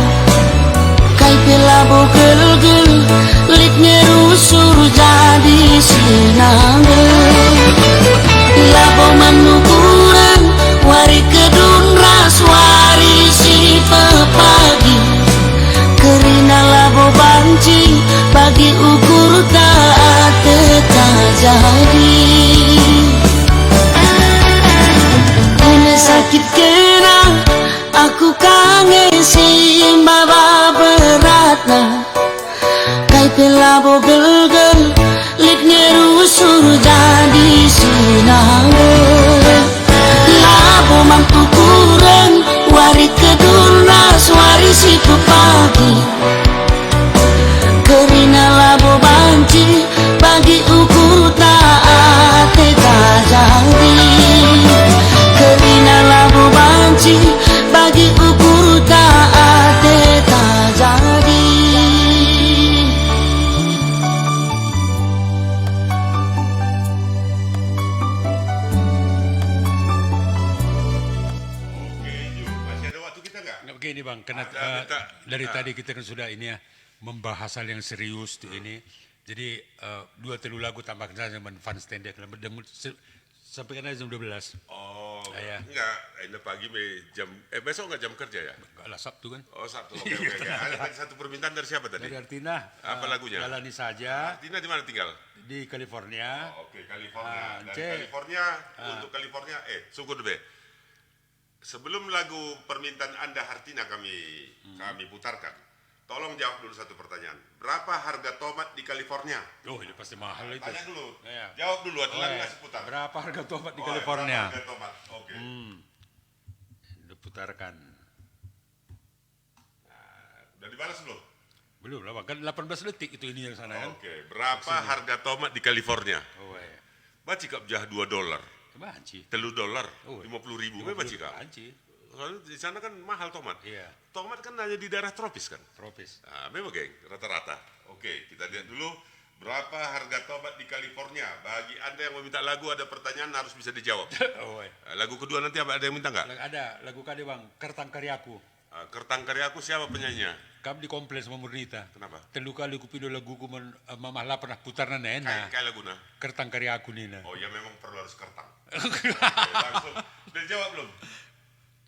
kai pelabo gel-gel litnya rusur jadi sinanggel labo manukuran wari kedun ras wari si pepagi kerina labo banci bagi ukur taate tak jadi sakit kena aku kangen si baba beratna kai pelabo gel-gel litnya rusur jadi sinanggel labo mantu kurang wari kedun ras wari si pepagi kerina labo banci bagi ukur taate tak jadi kerina labo banci bagi ukur taate tak jadi Masih ada waktu kita nggak? Nggak begini bang, karena dari tadi kita kan sudah ini ya membahas hal yang serius tuh ini. Jadi 2-3 lagu tambahkan saja dengan fun stand dia sampai kan jam 12. Oh, ya. enggak, ini pagi jam besok enggak jam kerja ya? Enggak lah, Sabtu kan. Oh, Sabtu. Oke. Ada tadi satu permintaan dari siapa tadi? Dari Artina. Apa lagunya? Jalani saja. Artina di mana tinggal? Di California. Oh, oke, California. Dari California untuk California, sungguh deh. Sebelum lagu permintaan Anda Hartina kami putarkan, tolong jawab dulu satu pertanyaan. Berapa harga tomat di California? Oh, ini pasti mahal itu. Tanya dulu. Ya. Jawab dulu, adalah ngasih putar. Berapa harga tomat di California? Berapa harga tomat? Oke. Diputarkan. Udah dibalas belum? Belum lah, kan 18 detik itu ini yang sana kan. Oke. Berapa harga tomat di California? Oh, ya. Baci kap jah $2. Banci. $3. Oh, 50.000. Baci kap. Banci. Soalnya di sana kan mahal tomat. Iya. Tomat kan hanya di daerah tropis kan. Tropis. Nah, memang geng, rata-rata. Oke, kita lihat dulu Berapa harga tomat di California? Bagi Anda yang meminta lagu, ada pertanyaan harus bisa dijawab. Lagu kedua nanti ada yang minta nggak? Ada lagu kade bang, Kertang Karyaku. Kertang Karyaku siapa penyanyinya? Kami di komplain sama Murnita. Kenapa? Telu kali kupido laguku mamahlah pernah putar nena. Kayak laguna? Kertang Karyaku nina. Oh ya memang perlu harus kertang. Oke, langsung. Udah jawab belum?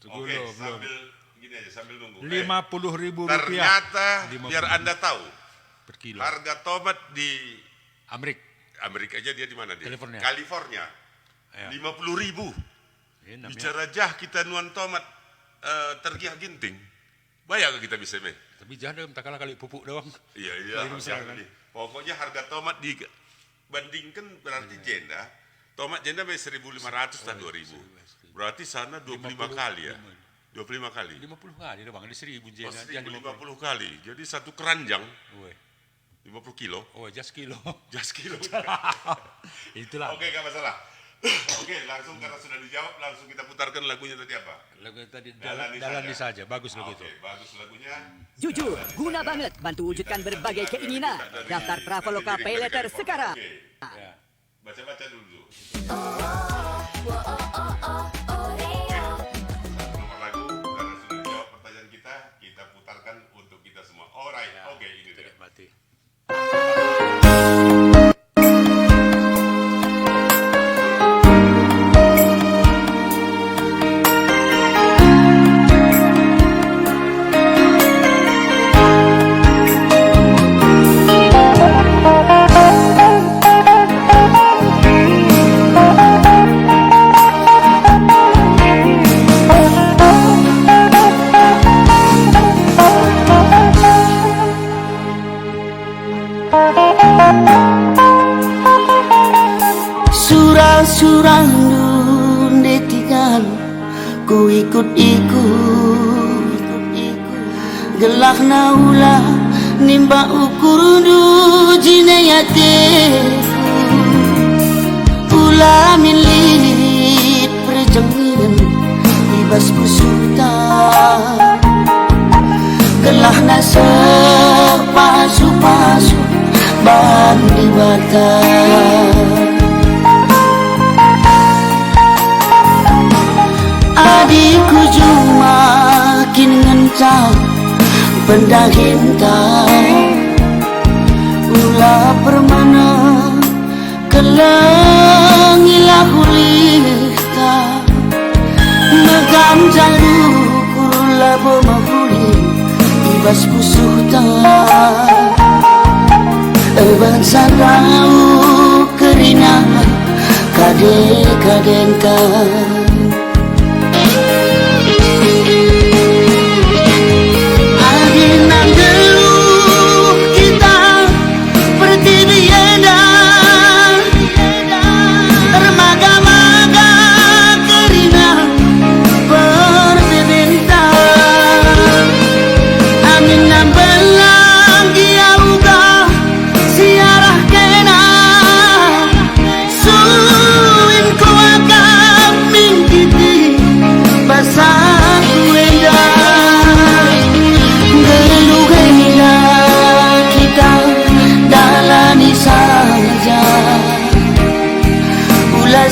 Oke, sambil gini aja, sambil nunggu. 50.000 rupiah. Ternyata biar Anda tahu, per kilo. harga tomat di Amerika aja dia di mana dia? California. Ya. 50.000. Bicara jah kita nuan tomat tergiah ginting. Bayar kita bisa main. Tapi jangan tak kalah kali pupuk doang. Iya. Pokoknya harga tomat dibandingkan berarti jenda. Tomat jenda bayar 1.500 dan 2.000. Berarti sana 25 kali ya. 25 kali. 50 kali dong bang, ada 1.000 jenda. 1.050 kali. Jadi satu keranjang. 50 kilo. Oh, just kilo. Just kilo. Itulah. Oke, gak masalah. Oke, langsung karena sudah dijawab, langsung kita putarkan lagunya tadi apa? Lagu tadi Dalani saja. Bagus lagu itu. Oke, bagus lagunya. Jujur, guna banget bantu wujudkan berbagai keinginan. Daftar Traveloka Pay Letter sekarang. Oke. Baca-baca dulu. Nomor lagu, karena sudah dijawab pertanyaan kita putarkan untuk kita semua. Alright, oke, ini dia. Mati. Surang dunde tinggal ku ikut-ikut gelah naula nimba ukur du jinayate ula milit perjengin ibas kusuta gelah nasab pasu-pasu bandi bata adikku cuma makin ngencang benda hintau ulah permana kelengilah hulita megam jalu kurula bomahuli ibas pusuhta bangsa tahu kerina kade-kadengkan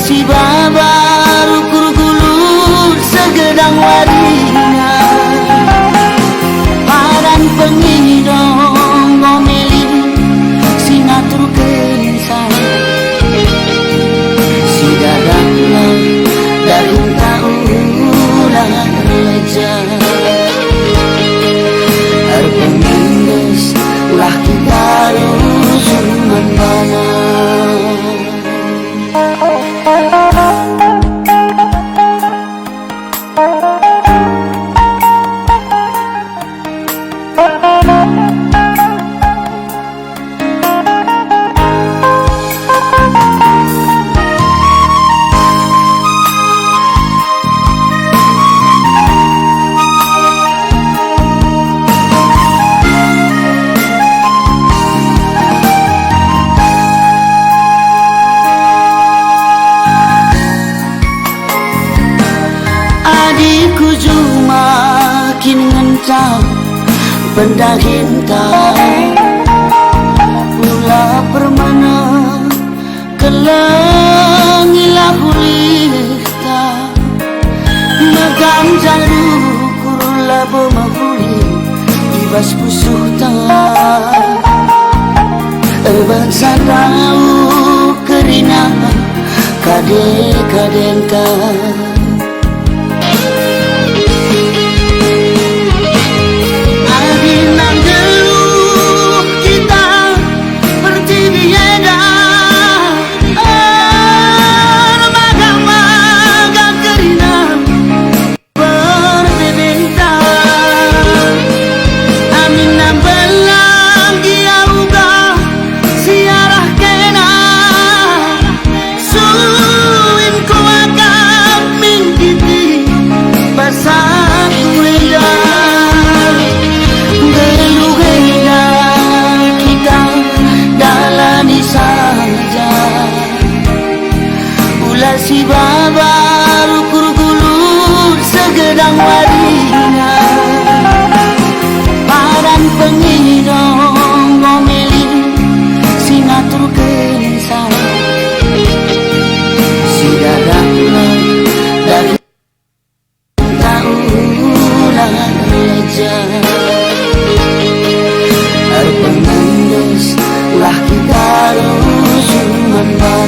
si babar ukur-gulur segedang wadinya paran pengidong ngomeli sinatur kensan si dadaklah daun taulah leja arpengendes ulah kita rusuman banget benda hintau ulah Belangilah hulita Magam jaru kurula bomahuli Ibas pusuta Bangsa tahu kerina Kade-kadengka Adinang geluh kita Pertibieda Maga-maga kerina Berbebenta Aminah belang giauga Siarah kena Suin ku agak mingkiti Basah kueda Gelu-gela kita dalani saja Ulah si babar ukur gulur segedang warina Paran penginong ngomeli sinatur kensa Si dadaklah dari taulah leja Arpenandes lah kita rusuhan mana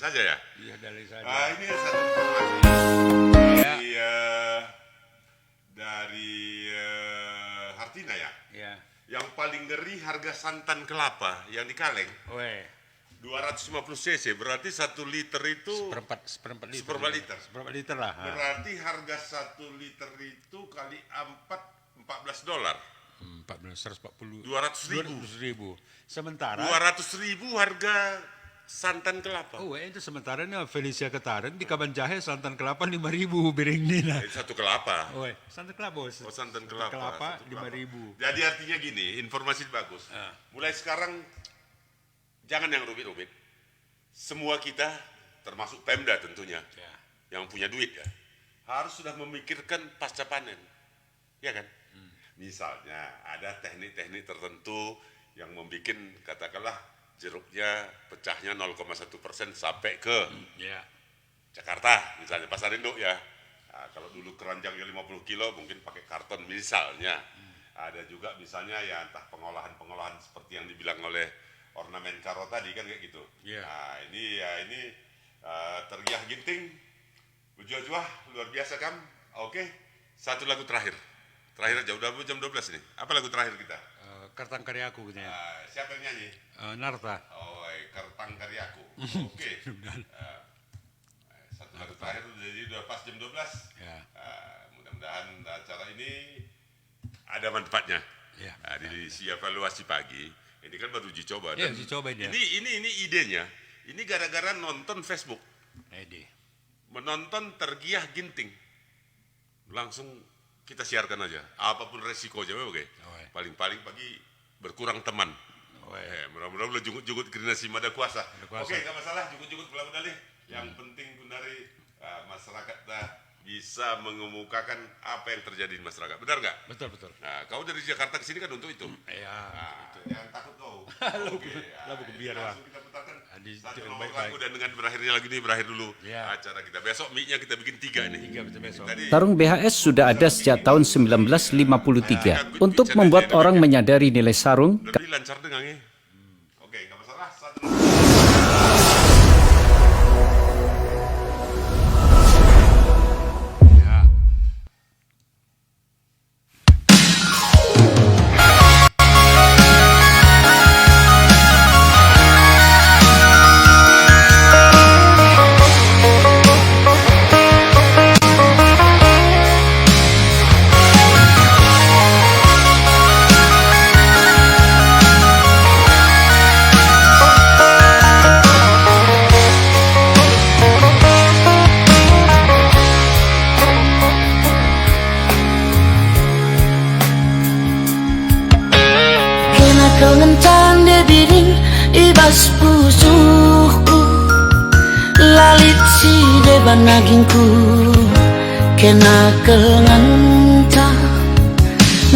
saja ya? Iya, dari saja. Ini satu informasi dari Hartina ya? Iya. Yang paling ngeri harga santan kelapa yang di Kaleng. 250 cc, berarti 1 liter itu seperempat liter. Seperempat liter lah. Berarti harga 1 liter itu kali 4, $14. 140. 200.000. Sementara 200.000 harga santan kelapa. Itu sementara ini Felicia Ketaren di Kaban Jahe santan kelapa 5.000 biring ini lah. Satu kelapa. Santan kelapa. Santan kelapa. 5.000. Jadi artinya gini, informasi bagus. Mulai sekarang jangan yang rumit-rumit. Semua kita, termasuk Pemda tentunya, yang punya duit ya, harus sudah memikirkan pasca panen, ya kan? Misalnya ada teknik-teknik tertentu yang membuat katakanlah jeruknya pecahnya 0,1% sampai ke Jakarta, misalnya pasar induk ya. Nah, kalau dulu keranjangnya 50 kilo mungkin pakai karton misalnya. Ada juga misalnya ya entah pengolahan-pengolahan seperti yang dibilang oleh ornamen karo tadi kan kayak gitu. Nah ini Tergiah Ginting, berjuah-juah luar biasa Kam. Oke, satu lagu terakhir aja, udah jam 12 nih. Apa lagu terakhir kita? Kertang Karyaku katanya. Siapa yang nyanyi? Narta. Kertang Karyaku. Oke. Satu lagu terakhir jadi udah pas jam 12. Mudah-mudahan acara ini ada manfaatnya. Dievaluasi pagi. Ini kan baru uji coba. Uji coba ini. Ini idenya. Ini gara-gara nonton Facebook. Menonton Tergiah Ginting. Langsung kita siarkan aja. Apapun resikonya, paling-paling pagi berkurang teman. Mudah-mudahan boleh jugut-jugut karena si mada kuasa. Oke, nggak masalah jugut-jugut pulang dalih. Yang penting Bundari masyarakat bisa mengemukakan apa yang terjadi di masyarakat. Benar nggak? Betul. Nah, kau dari Jakarta ke sini kan untuk itu. Jangan takut kau. Lalu biar langsung kita putarkan satu nomor lagu dan dengan berakhirnya lagu ini berakhir dulu acara kita. Besok mic-nya kita bikin 3 nih. Tarung BHS sudah ada sejak tahun 1953 untuk membuat orang menyadari nilai sarung. Lebih lancar dengannya. Oke, nggak masalah. Tiwas pusuhku lalit si deban nagingku kena kelenganta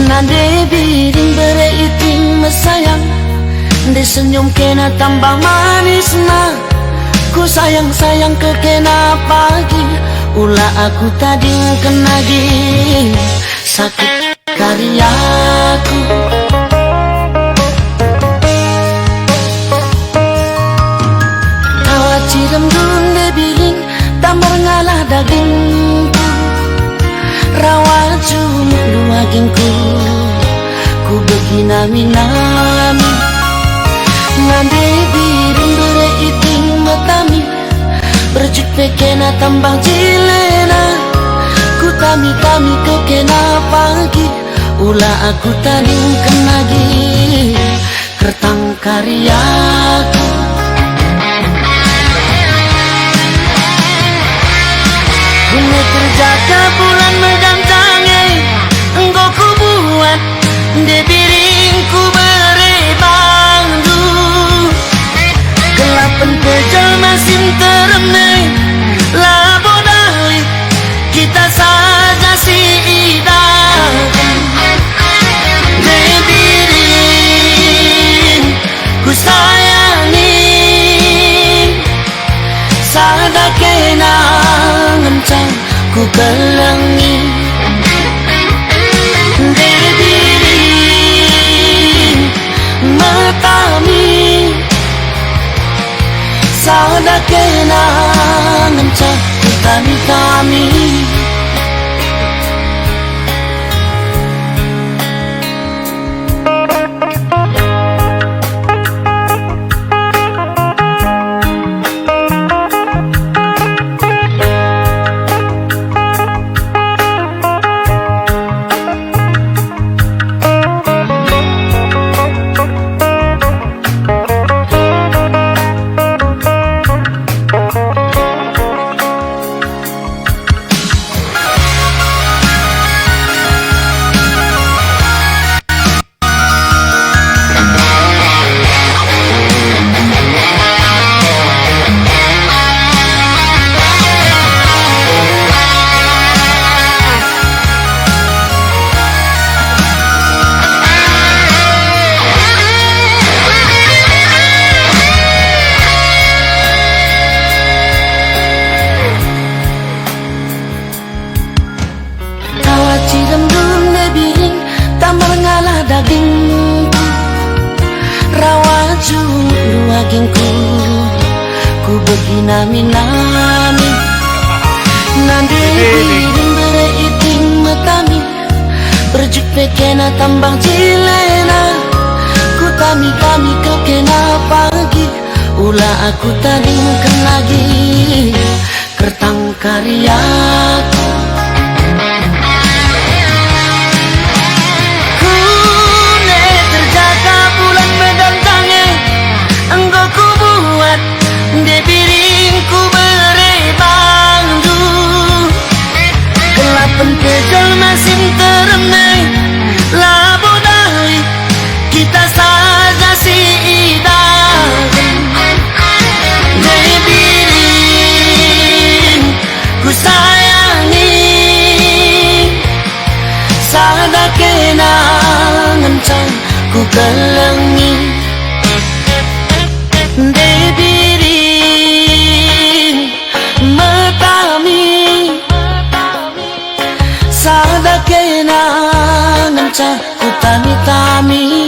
nade biring bereiting mesayang de senyum kena tambah manis na ku sayang-sayang ke kena pagi ulah aku tadi kenagi sakit karyaku tawa cirem dunde biling tambar ngalah dagingku rawa cuma luagingku ku begina minami ngande biring bereiting matami berjuk pekena tambang cilena ku tami-tami ke kena pagi ulah aku taning kenagi kertang karyaku Bumi terjaga bulan mendantangi engkau ku buat di biringku berebandu gelapan kejel masih teremai labodali kita saja si idah di biring ku sayangi sada kenangan cang ku kelengi di biring metami sada kenangan cang ku tami-tami dagingku rawa cuma dagingku ku begina minami nande biring bereiting metami berjuk pekena tambang cilena ku tami-tami ke kena pagi ulah aku taringkan lagi kertang karyaku di biringku berebandu gelapan kejel masih teremai labodali kita saja si idah di biring ku sayangi sada kenangan cang ku kelengi di biring metami sada kenangan cang ku tami-tami